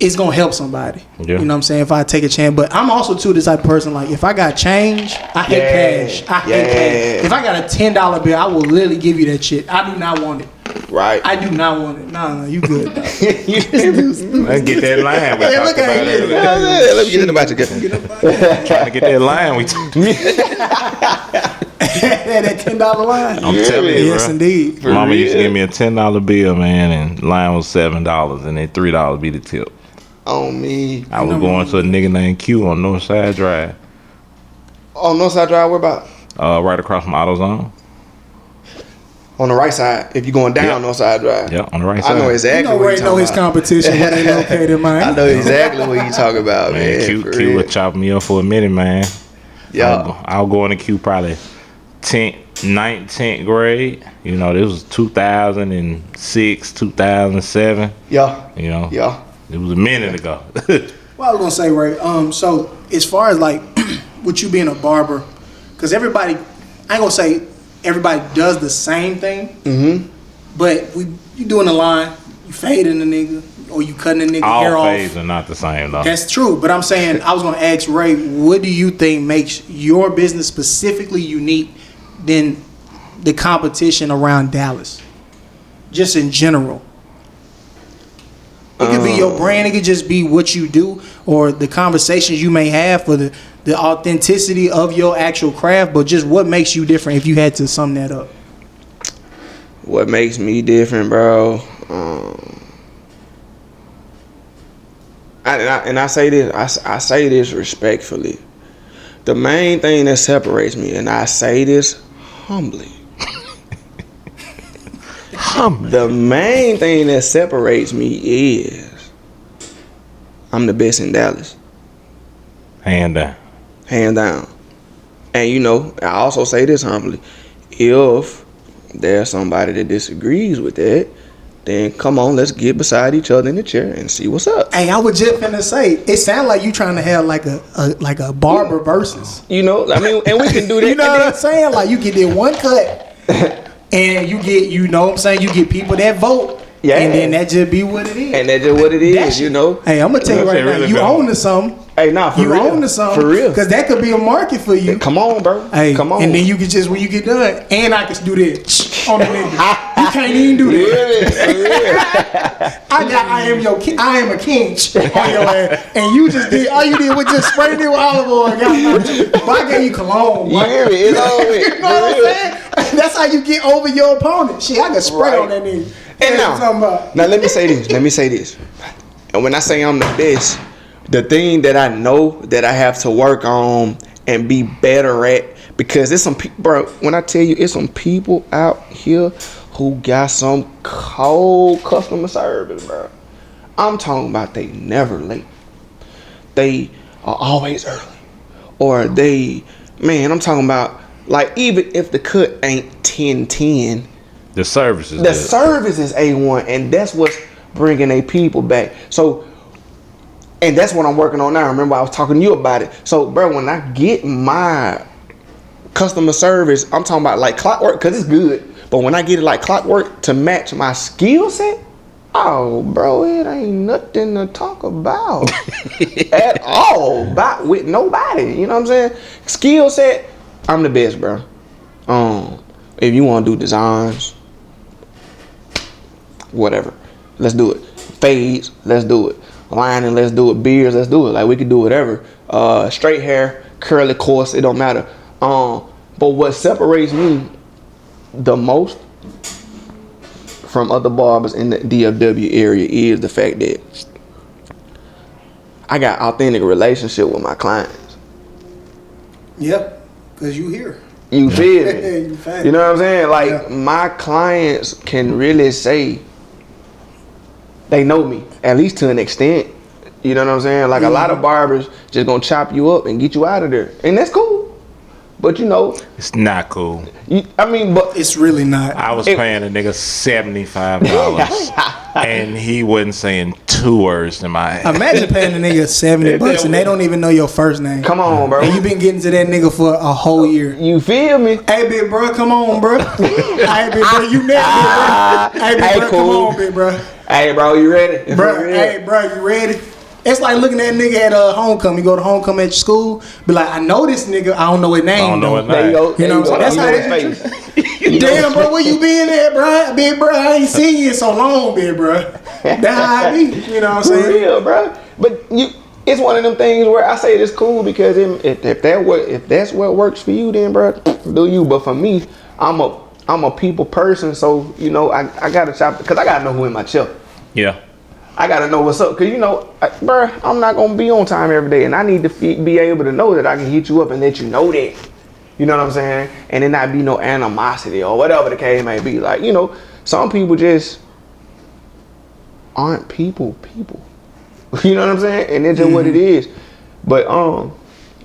it's gonna help somebody. Yeah. You know what I'm saying? If I take a chance. But I'm also too this type of person, like if I got change, I hate cash. I hate cash. If I got a $10 bill, I will literally give you that shit. I do not want it. Right. I do not want it. No, you good. Dog. Let's get that line. We Hey, talked look at about it. earlier. Let me get in about you. Trying to get that line. We that $10 line. I'm telling you, Yes, bro. indeed. Mama used to give me a $10 bill, man, and line was $7, and then $3 be the tip. On me. I was going to a nigga named Q on Northside Drive, On Northside Drive, where about? right across from AutoZone. On the right side. If you're going down Yep. Northside Drive. Yeah, on the right I side. know You exactly know what where you're you know talking his about. competition, where they located, man. I know exactly what you talking about, man. Man, for Q real. would chop me up for a minute, man. Yeah. I'll go into Q probably 9th, 10th grade. You know, this was 2006, 2007. Yeah. You know, Yeah. it was a minute ago. Well, I was gonna say, Ray. So as far as like, with you being a barber, because everybody, I ain't gonna say everybody does the same thing. Mm-hmm. But you doing the line, you fading the nigga, or you cutting the nigga hair All off. fades are not the same, though. That's true, but I'm saying I was gonna ask Ray, what do you think makes your business specifically unique than the competition around Dallas? Just in general. It could be your brand, it could just be what you do, or the conversations you may have for the authenticity of your actual craft, but just what makes you different if you had to sum that up. What makes me different, bro? I say this. I say this respectfully. The main thing that separates me, and I say this humbly. The main thing that separates me is I'm the best in Dallas, Hand down. hands down. And you know, I also say this humbly: if there's somebody that disagrees with that, then come on, let's get beside each other in the chair and see what's up. Hey, I was just finna say, it sounds like you trying to have like a barber versus. You know, I mean, and we can do that. You know what I'm saying? Like you get that one cut, and you get, you know what I'm saying? You get people that vote, Yeah. and then that just be what it is. And that's just what it is, That you shit. know. Hey, I'm gonna tell you That right shit now, really you go. own to something. Hey, nah, for You real. own to something. For real. Because that could be a market for you. Come on, bro. Hey, come on. and then you can just, when you get done, and I can do that on the nigga. You can't even do that. I am a king on your ass, and you just did, all you did was just spray it with olive oil and got but I gave you cologne. You boy. hear me? It's over with. You know what I'm saying? That's how you get over your opponent. Shit, I can spray Right. on that nigga. And That's what I'm talking about. now let me say this. And when I say I'm the best, the thing that I know that I have to work on and be better at, because it's some people, bro, when I tell you it's some people out here who got some cold customer service, bro. I'm talking about they never late. They are always early. Or I'm talking about, like, even if the cut ain't 10-10, The service is the good. service is A1, and that's what's bringing they people back. So, and that's what I'm working on now. Remember, I was talking to you about it. So, bro, when I get my customer service, I'm talking about like clockwork, because it's good. But when I get it like clockwork to match my skill set, oh, bro, it ain't nothing to talk about at all. With nobody, you know what I'm saying? Skill set, I'm the best, bro. If you want to do designs, whatever, let's do it. Fades, let's do it. Lining, let's do it. Beards, let's do it. Like, we can do whatever. Straight hair, curly, coarse, it don't matter. But what separates me the most from other barbers in the DFW area is the fact that I got authentic relationship with my clients. Yep, because you here. You feel me? You fat. You know what I'm saying? Like, Yeah. my clients can really say they know me, at least to an extent. You know what I'm saying? Like a lot of barbers just gonna chop you up and get you out of there, and that's cool. But you know, It's not cool. But It's really not. I was paying a nigga $75 and he wasn't saying 2 words to my ass. Imagine paying a nigga $70 and they don't even know your first name. come on, bro. And you been getting to that nigga for a whole year. You feel me? Hey, big bro, come on, bro. Hey, big bro, you next, big bro. Hey, big bro, come on, big bro. Hey, bro, you ready? Bro, hey, bro, you ready? It's like looking at a nigga at homecoming. You go to homecoming at your school, be like, I know this nigga. I don't know his name. I don't know his There you name. go. You know what I'm saying? That's how his face. Damn, bro, where you been at, bro? Big bro, I ain't seen you in so long, big bro. That's how I be. You know what I'm For saying? real, bro. But it's one of them things where I say it's cool because if that's what works for you, then bro, do you. But for me, I'm a people person, so you know I gotta chop because I gotta know who in my chip. Yeah. I gotta know what's up, cause you know, bro, I'm not gonna be on time every day, and I need to be able to know that I can hit you up and let you know that. You know what I'm saying? And it not be no animosity or whatever the case may be. Like, you know, some people just aren't people. You know what I'm saying? And it's just what it is. But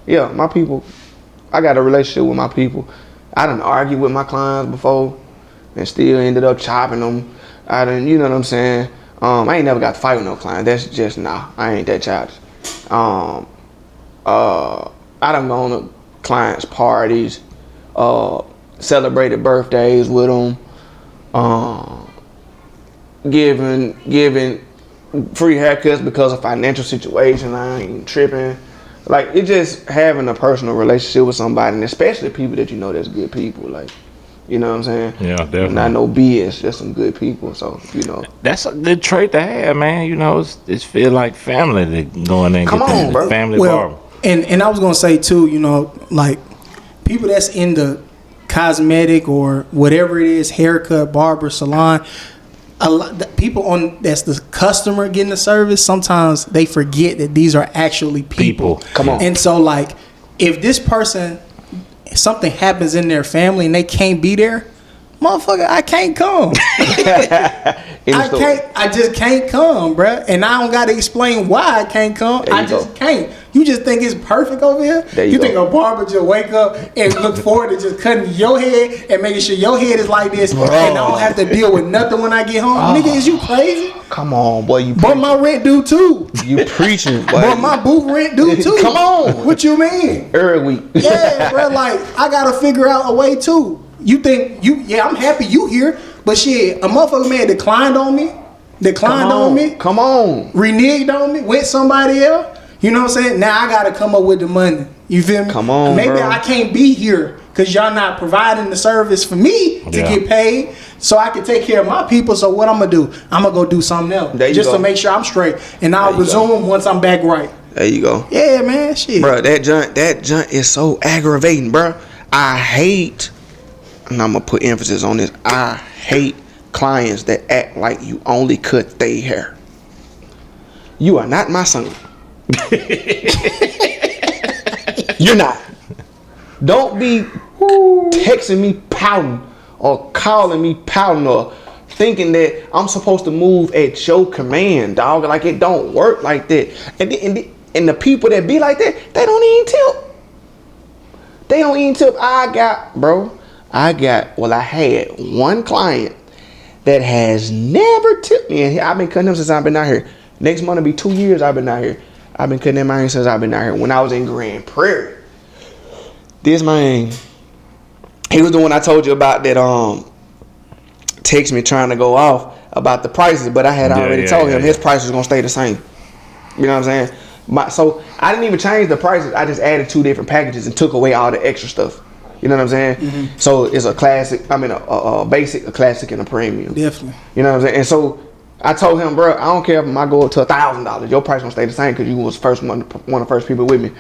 yeah, my people, I got a relationship with my people. I done argued with my clients before and still ended up chopping them. You know what I'm saying? I ain't never got to fight with no client. That's just I ain't that childish. I done gone to clients' parties, celebrated birthdays with them, giving free haircuts because of financial situation. I ain't tripping. Like, it's just having a personal relationship with somebody, and especially people that you know that's good people. Like, you know what I'm saying? Yeah, definitely. Not no BS, just some good people. So, you know. That's a good trait to have, man. You know, it's feel like family to go in there and Come get on, the bro. family barber. And I was gonna say too, you know, like people that's in the cosmetic or whatever it is, haircut, barber, salon, a lot the people that's the customer getting the service, sometimes they forget that these are actually people. Come on. And so like if this person, something happens in their family and they can't be there, motherfucker, I can't come. I just can't come, bruh. And I don't gotta explain why I can't come. I just can't. You just think it's perfect over here? You think a barber just wake up and look forward to just cutting your head and making sure your head is like this, and I don't have to deal with nothing when I get home? Nigga, is you crazy? Come on, boy. But my rent due too. You preaching, boy. But my booth rent due too. Come on. What you mean? Every week. Yeah, bro. Like I gotta figure out a way too. You think I'm happy you here, but shit, a motherfucker man declined on me, Come on. reneged on me, went somebody else. You know what I'm saying? Now I gotta come up with the money. You feel me? Come on, Maybe bro. I can't be here because y'all not providing the service for me to get paid, so I can take care of my people. So what I'm gonna do? I'm gonna go do something else just to make sure I'm straight, and I'll resume once I'm back right. There you go. Yeah, man. Shit, Bro, that junk is so aggravating, bro. I hate, and I'm gonna put emphasis on this, I hate clients that act like you only cut their hair. You are not my son. You're not. Don't be texting me pouting or calling me pouting or thinking that I'm supposed to move at your command, dog. Like, it don't work like that. And the people that be like that, they don't even tip. I had one client that has never tipped me, and I've been cutting him since I've been out here. Next month will be 2 years I've been out here. I've been cutting him out here since I've been out here. When I was in Grand Prairie, this man, he was the one I told you about that text me trying to go off about the prices, but I had already told him his price was gonna stay the same. You know what I'm saying? So I didn't even change the prices. I just added 2 different packages and took away all the extra stuff. You know what I'm saying? Mm-hmm. So it's a classic. I mean, a basic, a classic, and a premium. Definitely. You know what I'm saying? And so I told him, bro, I don't care if I go up to $1,000. Your price gonna stay the same because you was one of the first people with me.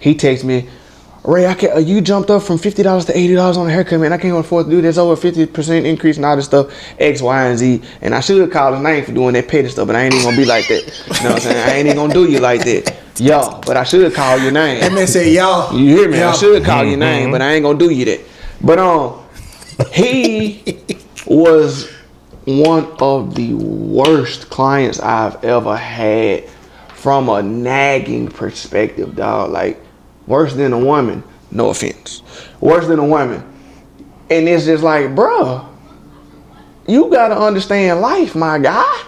He texted me, Ray, you jumped up from $50 to $80 on a haircut, man. I can't afford to do this. Over 50% increase and all this stuff, X, Y, and Z. And I should have called his name for doing that petty stuff, but I ain't even gonna be like that. You know what I'm saying? I ain't even gonna do you like that. Yo, but I should have called your name. That man said, y'all. You hear me? I should have called your name, but I ain't gonna do you that. But he was one of the worst clients I've ever had from a nagging perspective, dog. Like, worse than a woman. No offense. Worse than a woman. And it's just like, bruh, you gotta understand life, my guy.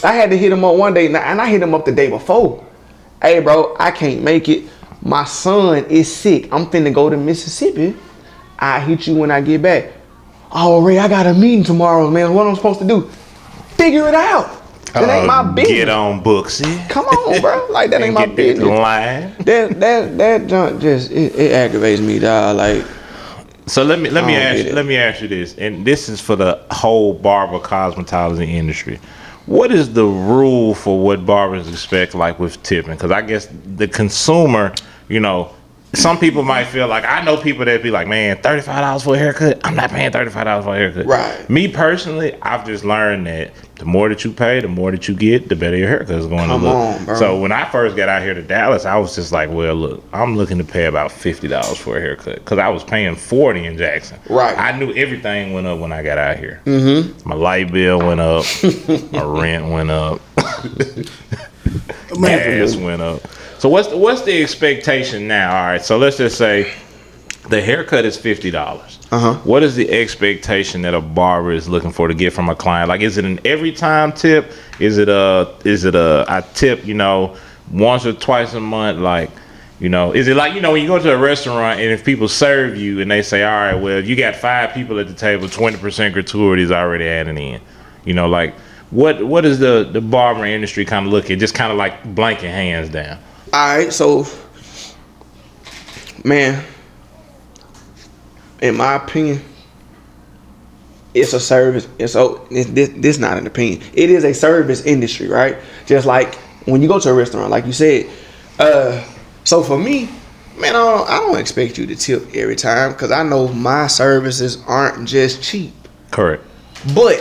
I had to hit him up one day, and I hit him up the day before. Hey, bro, I can't make it. My son is sick. I'm finna go to Mississippi. I'll hit you when I get back. Oh, Ray, I got a meeting tomorrow, man. What am I supposed to do? Figure it out. That ain't my business. Get on books. Come on, bro. Like, that ain't my business. That junk just it aggravates me, dog. Like, so let me ask you this, and this is for the whole barber cosmetology industry. What is the rule for what barbers expect, like with tipping? Because I guess the consumer, you know, some people might feel like, I know people that be like, man, $35 for a haircut, I'm not paying $35 for a haircut. Right. Me personally, I've just learned that the more that you pay, the more that you get, the better your haircut is going to look. On, bro. So when I first got out here to Dallas, I was just like, well, look, I'm looking to pay about $50 for a haircut because I was paying $40 in Jackson. Right. I knew everything went up when I got out here. Mm-hmm. My light bill went up. My rent went up. Gas went up. So what's the expectation now? All right, so let's just say the haircut is $50. What is the expectation that a barber is looking for to get from a client? Like, is it an every time tip? Is it a tip, you know, once or twice a month? Like, you know, is it like, you know, when you go to a restaurant and if people serve you and they say, all right, well, you got 5 people at the table, 20% gratuity is already added in. You know, like, what is the barber industry kind of looking? Just kind of like blanket hands down. All right, so, man, in my opinion, it's a service. This not an opinion. It is a service industry, right? Just like when you go to a restaurant, like you said. So for me, man, I don't expect you to tip every time because I know my services aren't just cheap. Correct. But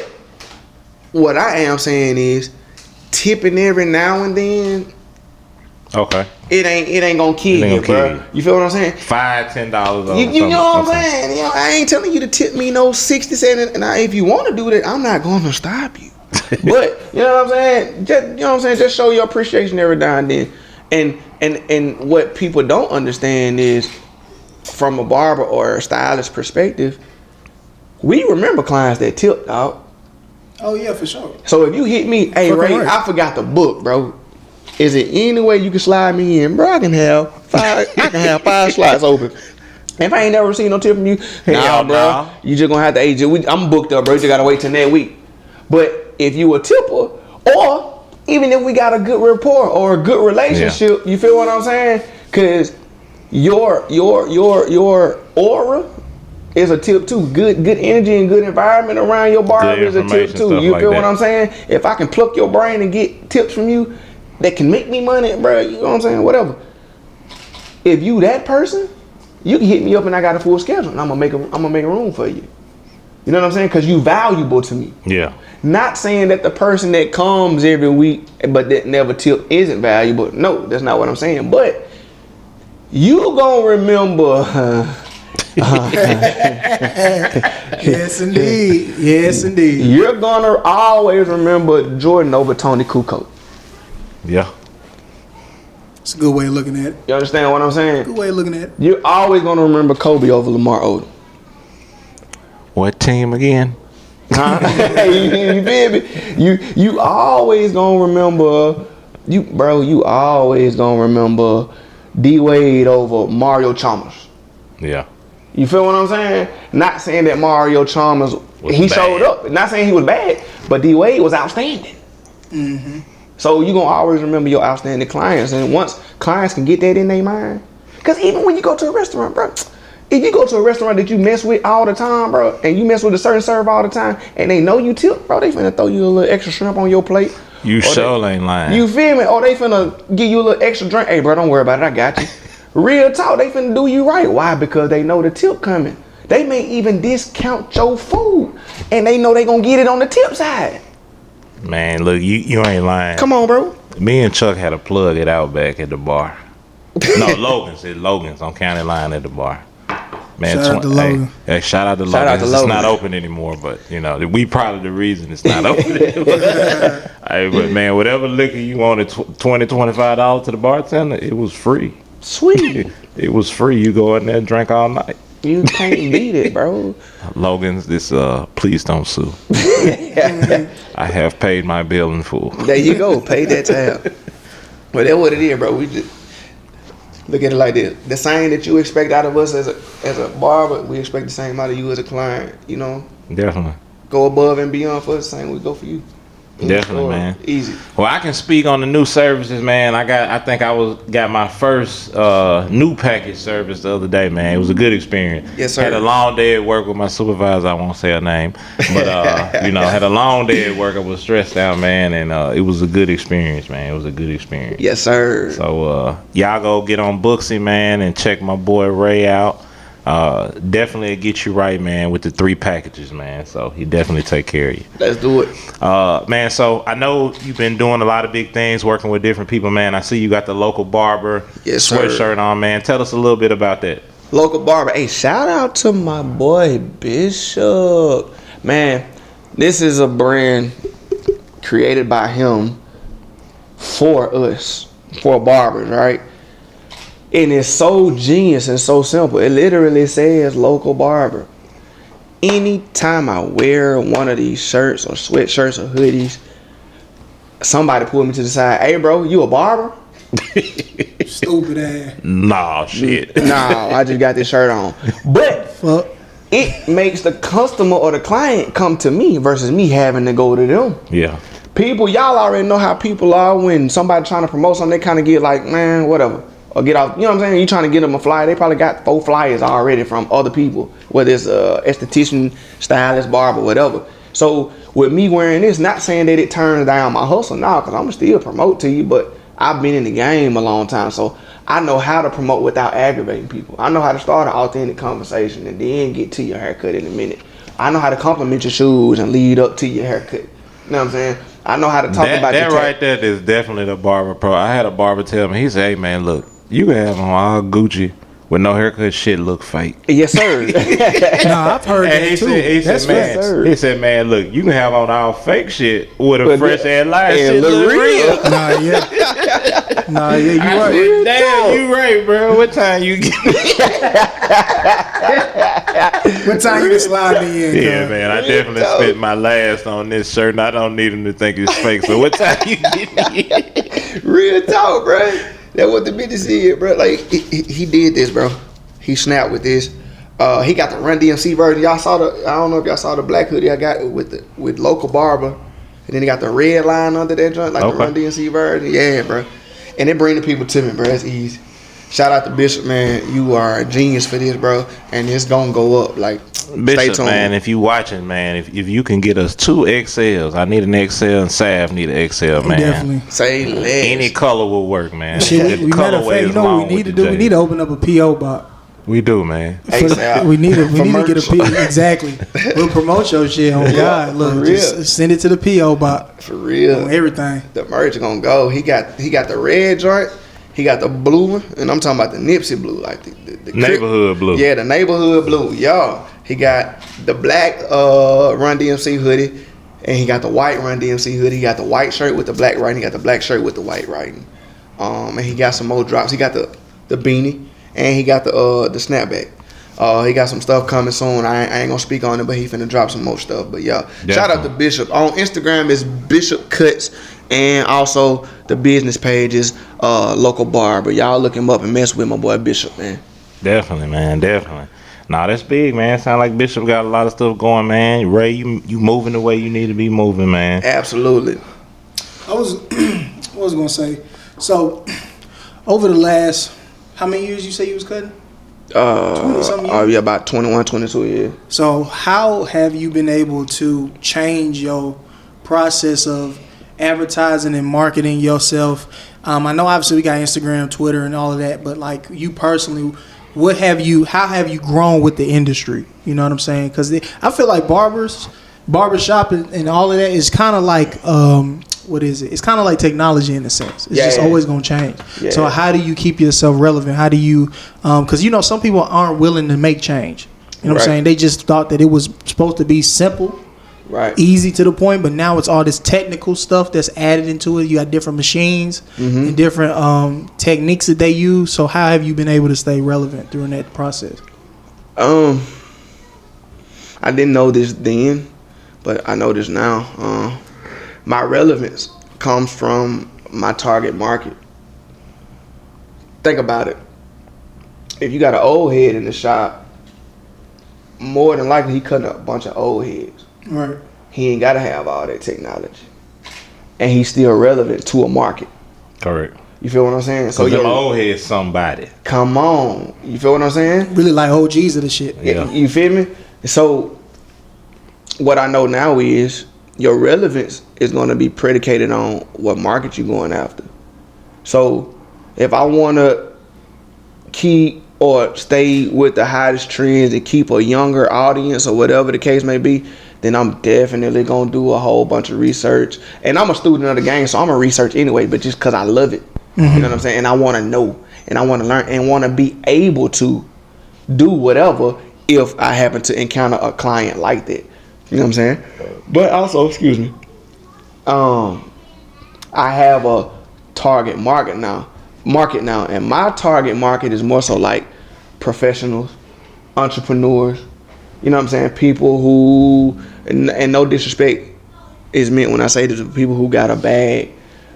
what I am saying is tipping every now and then. Okay. It ain't gonna kill you, bro. You feel what I'm saying? $5-10. You know what I'm saying? You know, I ain't telling you to tip me no 60 cents. And if you want to do that, I'm not gonna stop you. But you know what I'm saying? Just, you know what I'm saying? Just show your appreciation every now and then. And what people don't understand is, from a barber or a stylist perspective, we remember clients that tip, dog. Oh yeah, for sure. So if you hit me, hey Ray, I forgot the book, bro. Is there any way you can slide me in, bro? I can have 5 slots open. If I ain't never seen no tip from you, bro, you just gonna have to age it. I'm booked up, bro. You just gotta wait till next week. But if you a tipper, or even if we got a good rapport or a good relationship, you feel what I'm saying? Cause your aura is a tip too. Good energy and good environment around your barber is a tip too. You feel what I'm saying? If I can pluck your brain and get tips from you that can make me money, bro, you know what I'm saying? Whatever. If you that person, you can hit me up and I got a full schedule and I'm gonna make a room for you. You know what I'm saying? Cause you valuable to me. Yeah. Not saying that the person that comes every week but that never tip isn't valuable. No, that's not what I'm saying. But you gonna remember. Yes, indeed. Yes, indeed. You're gonna always remember Jordan over Tony Kukoc. Yeah. It's a good way of looking at it. You understand what I'm saying? Good way of looking at it. You're always gonna remember Kobe over Lamar Odom. What team again? Huh? You feel me? You always gonna remember you always gonna remember D Wade over Mario Chalmers. Yeah. You feel what I'm saying? Not saying that Mario Chalmers showed up. Not saying he was bad, but D Wade was outstanding. Mm-hmm. So you gonna always remember your outstanding clients, and once clients can get that in their mind, because even when you go to a restaurant, bro, if you go to a restaurant that you mess with all the time, bro, and you mess with a certain server all the time, and they know you tip, bro, they finna throw you a little extra shrimp on your plate. You sure ain't lying. You feel me? Or they finna give you a little extra drink. Hey, bro, don't worry about it. I got you. Real talk, they finna do you right. Why? Because they know the tip coming. They may even discount your food, and they know they gonna get it on the tip side. Man, look, you ain't lying. Come on, bro. Me and Chuck had to plug it out back at the bar. No, Logan's on County Line at the bar. Man, Shout out to Logan. Hey, shout out to Shout Logan. out to It's Logan. not open anymore, but you know, we probably the reason it's not open anymore. Hey, but man, whatever liquor you wanted, $20-$25 to the bartender, it was free. Sweet. It was free. You go in there and drink all night. You can't beat it, bro. Logan's, please don't sue. I have paid my bill in full. There you go. Pay that tab. Well, that's what it is, bro. We just look at it like this: the same that you expect out of us as a barber, we expect the same out of you as a client. You know, Definitely. go above and beyond for us. The same we go for you. Definitely, man. Easy. Well, I can speak on the new services, man. I think I got my first new package service the other day, man. It was a good experience. Yes, sir. Had a long day at work with my supervisor. I won't say her name, but had a long day at work. I was stressed out, man, and it was a good experience, man. It was a good experience. Yes, sir. So y'all go get on Booksy, man, and check my boy Ray out. Definitely get you right, man, with the 3 packages, man. So he definitely take care of you. Let's do it. Man, so I know you've been doing a lot of big things, working with different people, man. I see you got the local barber sweatshirt on, man. Tell us a little bit about that. Local barber. Hey, shout out to my boy Bishop. Man, this is a brand created by him for us, for barbers, right? And it's so genius and so simple. It literally says local barber. Anytime I wear one of these shirts or sweatshirts or hoodies, somebody pull me to the side. Hey, bro, you a barber? Stupid ass. Nah, shit. Nah, I just got this shirt on. But Fuck. it makes the customer or the client come to me versus me having to go to them. Yeah. People, y'all already know how people are when somebody trying to promote something, they kind of get like, man, whatever. Or get off, you know what I'm saying? You trying to get them a flyer, they probably got 4 flyers already from other people, whether it's esthetician, stylist, barber, whatever. So with me wearing this, not saying that it turns down my hustle now, because I'm still promote to you, but I've been in the game a long time, so I know how to promote without aggravating people. I know how to start an authentic conversation and then get to your haircut in a minute. I know how to compliment your shoes and lead up to your haircut. You know what I'm saying? I know how to talk about that your right there is definitely the barber pro. I had a barber tell me, he said, hey, man, look, you can have on all Gucci with no haircut, shit look fake. Yes, sir. Nah, I've heard that too. He said, man, look, you can have on all fake shit with a fresh ass line shit look real. Nah, yeah. Nah, yeah, you right. Damn, you right, bro. What time you get? What time you can slide me in? Yeah, cuz? man, I definitely spent my last on this shirt, and I don't need him to think it's fake. So what time you get me? Real talk, bro. That's what the business is, bro. Like he did this, bro. He snapped with this. He got the Run DMC version. Y'all saw I don't know if y'all saw the black hoodie I got with local barber, and then he got the red line under that joint, like the Run DMC version. Yeah, bro. And it bring the people to me, bro. That's easy. Shout out to Bishop, man. You are a genius for this, bro. And it's gonna go up. Like Bishop, stay tuned, man. If you watching, man, if you can get us 2 XLs, I need an XL, and Sav need an XL, man. Definitely. say less. Any color will work, man. Shit, we matter of fact, you know what we need to do? We need to open up a P.O. box. We do, man. We need to get a P.O. Exactly. We'll promote your shit on God. Look, just send it to the P.O. box. For real. On everything. The merch gonna go. He got the red joint. He got the blue one, and I'm talking about the Nipsey blue, like the Neighborhood blue. Yeah, the neighborhood blue, y'all. He got the black Run DMC hoodie, and he got the white Run DMC hoodie. He got the white shirt with the black writing. He got the black shirt with the white writing. And he got some more drops. He got the beanie, and he got the snapback. He got some stuff coming soon. I ain't gonna speak on it, but he finna drop some more stuff. But yeah, shout out to Bishop. On Instagram is Bishop Cuts, and also the business page is Local Barber. Y'all look him up and mess with my boy Bishop, man. Definitely, man. Definitely. Nah, that's big, man. Sound like Bishop got a lot of stuff going, man. Ray, you moving the way you need to be moving, man. Absolutely. I was gonna say, so over the last, how many years you say you was cutting? 20-something years? Yeah, about 21, 22 years. So how have you been able to change your process of advertising and marketing yourself? I know obviously we got Instagram, Twitter, and all of that, but like you personally, how have you grown with the industry? You know what I'm saying? Because I feel like barbershop and all of that is kind of like what is it? It's kind of like technology in a sense. It's just Yeah. always gonna change. Yeah. So how do you keep yourself relevant? How do you? Because you know some people aren't willing to make change. You know what I'm Right. saying? They just thought that it was supposed to be simple, Right. easy to the point, but now it's all this technical stuff that's added into it. You got different machines and different techniques that they use. So how have you been able to stay relevant during that process? I didn't know this then, but I know this now. My relevance comes from my target market. Think about it. If you got an old head in the shop, more than likely he cutting up a bunch of old heads. Right. He ain't gotta have all that technology, and he's still relevant to a market. Correct. You feel what I'm saying? So your them old head somebody. come on, you feel what I'm saying? Really like OGs of the shit. Yeah. You feel me? So what I know now is your relevance is going to be predicated on what market you're going after. So if I want to keep or stay with the hottest trends and keep a younger audience or whatever the case may be, then I'm definitely going to do a whole bunch of research. And I'm a student of the game, so I'm going to research anyway, but just because I love it. You know what I'm saying? And I want to know and I want to learn and want to be able to do whatever if I happen to encounter a client like that. You know what I'm saying? But also, excuse me, I have a target market now, and my target market is more so like professionals, entrepreneurs. You know what I'm saying? People who, and no disrespect is meant when I say this, people who got a bag,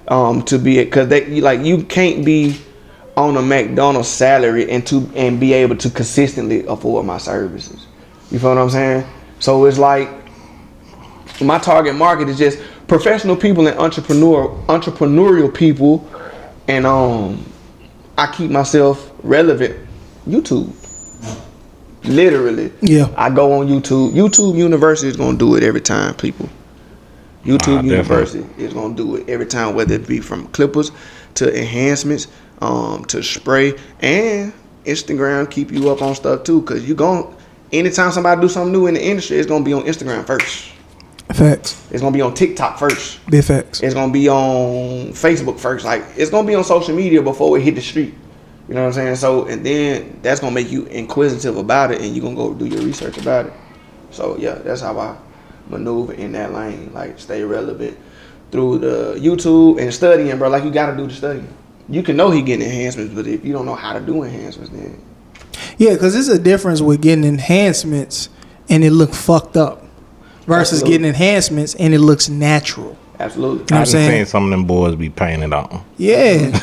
to be, because they like you can't be on a McDonald's salary and be able to consistently afford my services. You feel what I'm saying? So it's like my target market is just professional people and entrepreneurial people, and I keep myself relevant. YouTube, literally. Yeah. I go on YouTube. YouTube University is gonna do it every time, people. YouTube University is gonna do it every time, whether it be from clippers to enhancements, to spray, and Instagram keep you up on stuff too, cause you gon' anytime somebody do something new in the industry, it's gonna be on Instagram first. Facts. It's gonna be on TikTok first. Big facts. It's gonna be on Facebook first. Like it's gonna be on social media before it hit the street. You know what I'm saying? So and then that's gonna make you inquisitive about it, and you gonna go do your research about it. So yeah, that's how I maneuver in that lane. Like stay relevant through the YouTube and studying, bro. Like you gotta do the studying. You can know he getting enhancements, but if you don't know how to do enhancements, then Yeah, because there's a difference with getting enhancements and it look fucked up versus Absolutely. getting enhancements and it looks natural. absolutely. You know what I'm I've saying? seen some of them boys be painted on. Yeah.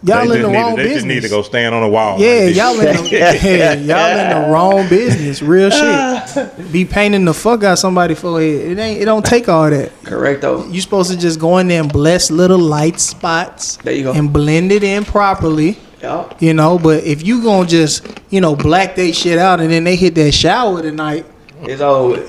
Y'all in the wrong They business. just need to go stand on the wall. Yeah, like this. y'all in the y'all in the wrong business. Real shit. Be painting the fuck out somebody's forehead. It don't take all that. Correct though. You supposed to just go in there and bless little light spots. There you go. And blend it in properly. Yeah. You know, but if you gonna just, black they shit out and then they hit that shower tonight, It's over.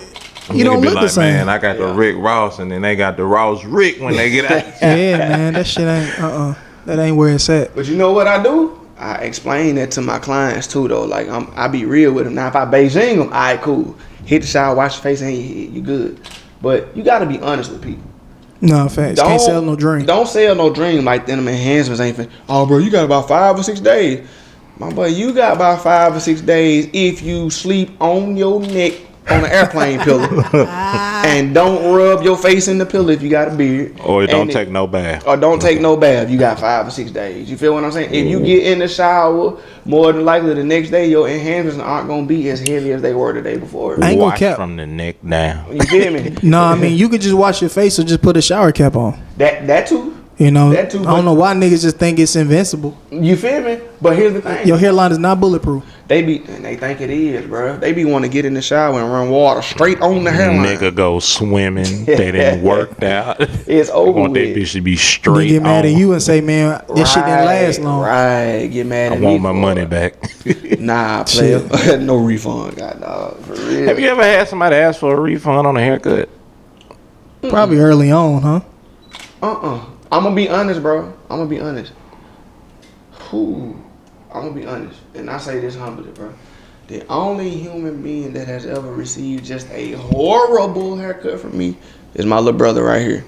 you don't Nigga be look the like, same. Man, I got the Rick Ross, and then they got the Ross Rick when they get out. Yeah, man, that shit ain't that ain't where it's at. But you know what I do? I explain that to my clients too, though. Like I be real with them. Now if I Beijing them, all right, cool. Hit the shower, wash your face, and you good. But you got to be honest with people. No, facts. Can't sell no dream. Don't sell no dream like them enhancements ain't fin. Oh, bro, you got about 5 or 6 days. My boy, you got about 5 or 6 days if you sleep on your neck on an airplane pillow and don't rub your face in the pillow if you got a beard. Or don't And take no bath. Or don't take no bath. You got 5 or 6 days. You feel what I'm saying? If you get in the shower, more than likely the next day your enhancements aren't gonna be as heavy as they were the day before. I ain't gonna Wash cap. from the neck down. You feel me? No, I mean you could just wash your face or just put a shower cap on. That too. You know, That too, I don't know why niggas just think it's invincible. You feel me? But here's the thing. Your hairline is not bulletproof. They think it is, bro. They be want to get in the shower and run water straight on the hairline. Nigga go swimming. They didn't work out. It's over Want that with. bitch to be They straight get mad on. at you and say, "Man, this shit didn't last long." Right, get mad I at me. want my for money it. back. Nah, player. No refund, god dog. For real. Have you ever had somebody ask for a refund on a haircut? Probably early on, huh? I'm gonna be honest, bro. I'm gonna be honest. I'm gonna be honest, and I say this humbly, bro. The only human being that has ever received just a horrible haircut from me is my little brother right here.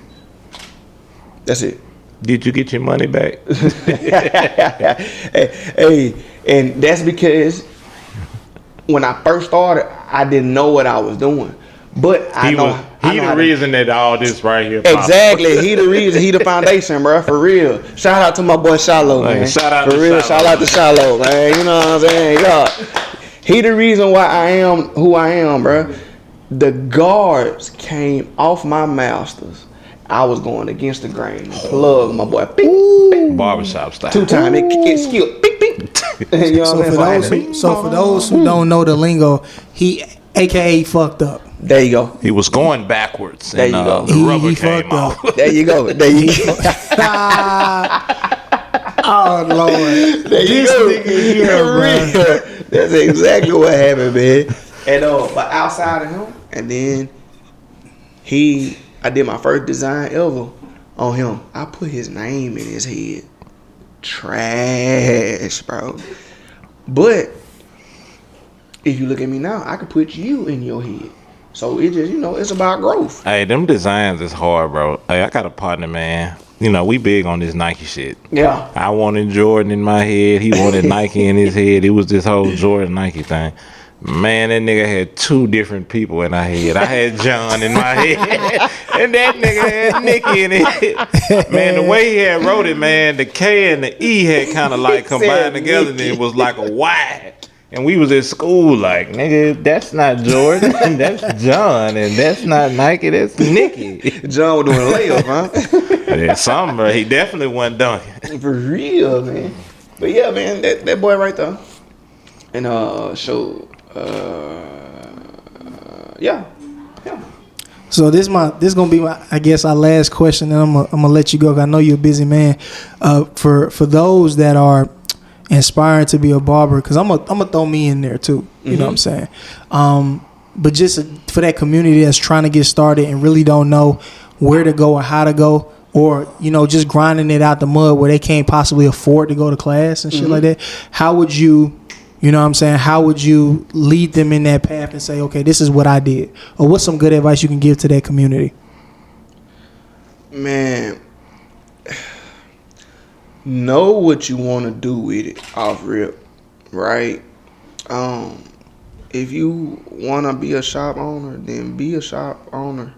That's it. Did you get your money back? Hey, and that's because when I first started, I didn't know what I was doing. But I know the reason that all this right here. Exactly. He the reason. He the foundation, bro. For real. Shout out to my boy Shiloh, man. Shout out for to real. Shiloh, Shout out to Shiloh, man. You know what I'm saying? Yeah. He the reason why I am who I am, bro. The guards came off my masters. I was going against the grain. Plug my boy. Beep, beep. Barbershop style. 2 times it skilled. Beep, beep. You know what I'm saying? For those who don't know the lingo, he AKA fucked up. There you go. He was going backwards. There you go. The rubber He came fucked off. up. There you go. There you go. Oh Lord, There you go. nigga here, bro. That's exactly what happened, man. And but outside of him, and then I did my first design ever on him. I put his name in his head. Trash, bro. But if you look at me now, I could put you in your head. So it just, it's about growth. Hey, them designs is hard, bro. Hey, I got a partner, man. We big on this Nike shit. Yeah. I wanted Jordan in my head. He wanted Nike in his head. It was this whole Jordan Nike thing. Man, that nigga had 2 different people in our head. I had John in my head, and that nigga had Nicky in it. Man, the way he had wrote it, man, the K and the E had kind of like combined together, and it was like a Y. And we was at school like, nigga, that's not Jordan, that's John, and that's not Nike, that's Nicky. John was doing a layup, huh? Yeah, something, bro. He definitely wasn't dunking. For real, man. But yeah, man, that boy right there. And yeah. So this gonna be I guess our last question, and I'm gonna let you go. 'Cause I know you're a busy man. For those that are inspiring to be a barber, because I'm gonna throw me in there too. You know what I'm saying? But just for that community that's trying to get started and really don't know where to go or how to go, or just grinding it out the mud where they can't possibly afford to go to class and shit like that. How would you? You know what I'm saying? How would you lead them in that path and say, okay, this is what I did? Or what's some good advice you can give to that community? Man, know what you want to do with it off rip, right? If you want to be a shop owner, then be a shop owner.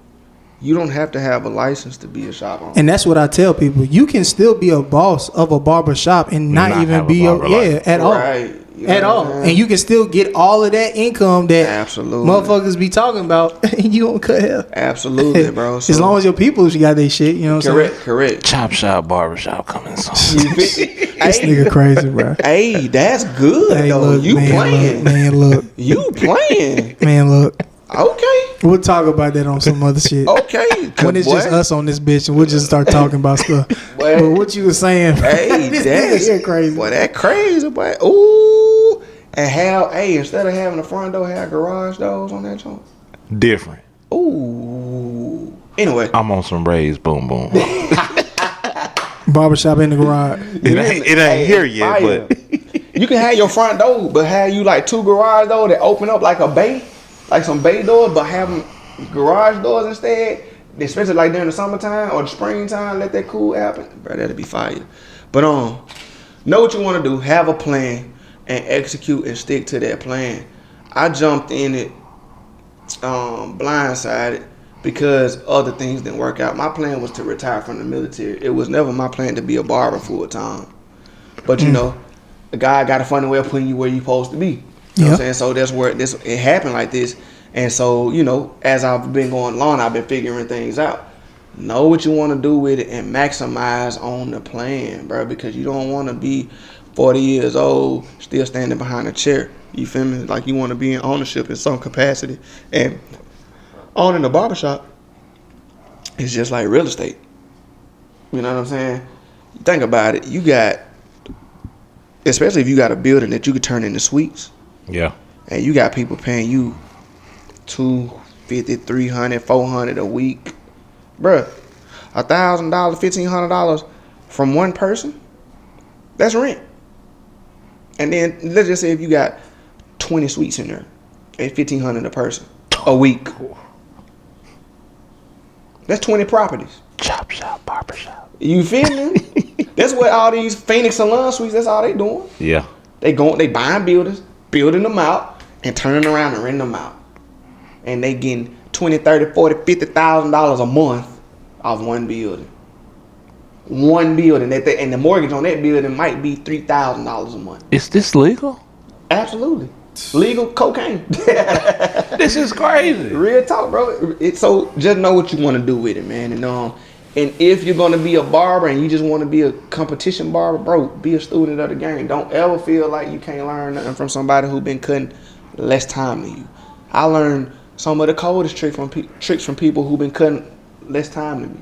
You don't have to have a license to be a shop owner. And that's what I tell people. You can still be a boss of a barber shop and not even be at all. Right. At all. And you can still get all of that income that motherfuckers be talking about, and you don't cut hair. Absolutely, bro. So, as long as your people got their shit, you know what I'm saying? Correct. Chop shop, barbershop coming soon. This nigga crazy, bro. Hey, that's good, hey, though. Look, you man, playing. Look. You playing. Man, look. Okay. We'll talk about that on some other shit. Okay. When it's just us on this bitch, and we'll just start talking about stuff. Boy. But what you were saying, hey, that's crazy. Boy, that crazy, boy. Ooh. And instead of having a front door, have garage doors on that joint. Different. Ooh. Anyway. I'm on some raised boom boom. Barbershop in the garage. It ain't here yet, fire. but you can have your front door, but have you like 2 garage doors that open up like a bay, like some bay doors, but have them garage doors instead. Especially like during the summertime or the springtime, let that cool happen, bro. That'll be fire. But know what you want to do, have a plan, and execute and stick to that plan. I jumped in it blindsided because other things didn't work out. My plan was to retire from the military. It was never my plan to be a barber full time. But the guy got a funny way of putting you where you're supposed to be. You know what I'm saying? So that's where it happened like this. And so, as I've been going along, I've been figuring things out. Know what you want to do with it and maximize on the plan, bro, because you don't want to be 40 years old, still standing behind a chair. You feel me? Like you want to be in ownership in some capacity. And owning a barbershop is just like real estate. You know what I'm saying? Think about it. You got, especially if you got a building that you could turn into suites. Yeah. And you got people paying you $250, $300, $400 a week. Bruh, $1,000, $1,500 from one person, that's rent. And then let's just say if you got 20 suites in there at $1,500 a person a week, that's 20 properties. Chop shop, barber shop. You feel me? That's what all these Phoenix salon suites, that's all they doing. Yeah. They buying buildings, building them out, and turning around and renting them out. And they getting $20, $30, $40, $50,000 a month off one building. One building, and the mortgage on that building might be $3,000 a month. Is this legal? Absolutely. Legal cocaine. This is crazy. Real talk, bro. So just know what you want to do with it, man. And if you're gonna be a barber and you just want to be a competition barber, bro, be a student of the game. Don't ever feel like you can't learn nothing from somebody who been cutting less time than you. I learned some of the coldest tricks from people who been cutting less time than me.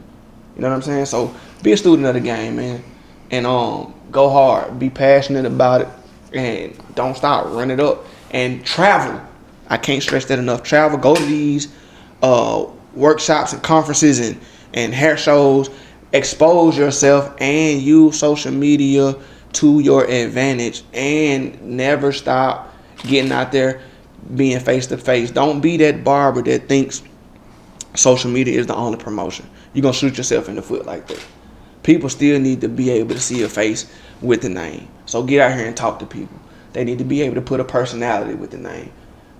You know what I'm saying? So be a student of the game, man, and go hard, be passionate about it, and don't stop. Run it up and travel. I can't stress that enough. Travel. Go to these workshops and conferences and hair shows. Expose yourself and use social media to your advantage, and never stop getting out there, being face to face. Don't be that barber that thinks social media is the only promotion. You're gonna shoot yourself in the foot like that. People still need to be able to see your face with the name. So get out here and talk to people. They need to be able to put a personality with the name.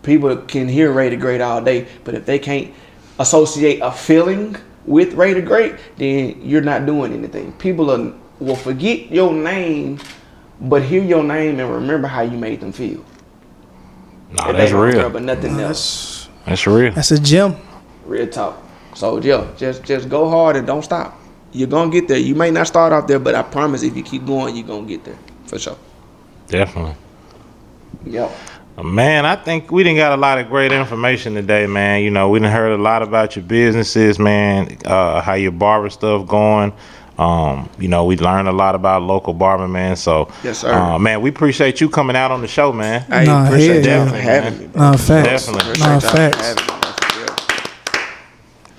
People can hear Ray the Great all day, but if they can't associate a feeling with Ray the Great, then you're not doing anything. People will forget your name, but hear your name and remember how you made them feel. No, that's real. But nothing else. That's real. That's a gem. Real talk. So yeah, just go hard and don't stop. You're gonna get there. You may not start off there, but I promise if you keep going, you're gonna get there for sure. Definitely. Yep. Man, I think we done got a lot of great information today, man. You know, we done heard a lot about your businesses, man, how your barber stuff going. You know, we learned a lot about local barber, man. So, yes, sir. Man, we appreciate you coming out on the show, man. I appreciate y'all for having me. Nah, facts. Definitely. Nah, facts.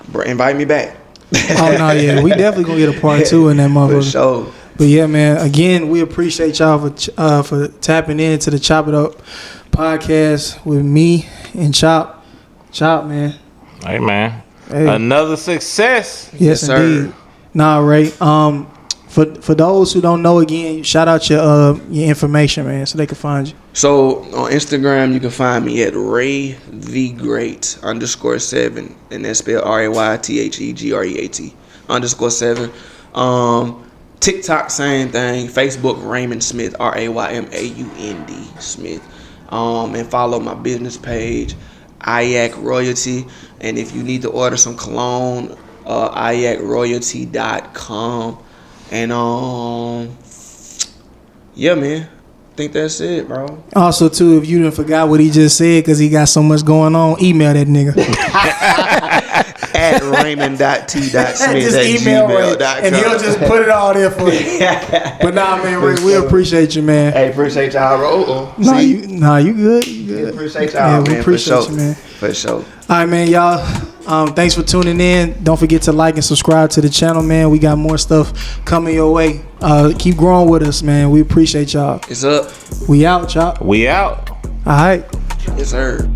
Bro, invite me back. Oh no, yeah, we definitely gonna get a part 2 in that motherfucker. For sure. But yeah, man. Again, we appreciate y'all for tapping into the Chop It Up podcast with me and Chop, man. Hey, man. Hey. Another success. Yes, indeed. Sir. Nah, Ray. For those who don't know, again, shout out your information, man, so they can find you. So on Instagram, you can find me at Ray the Great _7, and that's spelled RAYTHEGREAT _7. TikTok, same thing. Facebook, Raymond Smith, RAYMAUND Smith. And follow my business page, IAAK Royalty. And if you need to order some cologne, IAAKroyalty.com. And yeah, man. I think that's it, bro. Also, too, if you didn't forgot what he just said because he got so much going on, email that nigga. At Raymond.T.Smith Just email Ray, and he'll just put it all there for you. But nah, man, Ray, we appreciate you, man. Hey, appreciate y'all, bro. You good. You good. Appreciate y'all, man. We appreciate for you, man. For sure. All right, man, y'all. Thanks for tuning in. Don't forget to like and subscribe to the channel, man. We got more stuff coming your way. Keep growing with us, man. We appreciate y'all. It's up. We out, Chop. We out. All right. Yes, sir.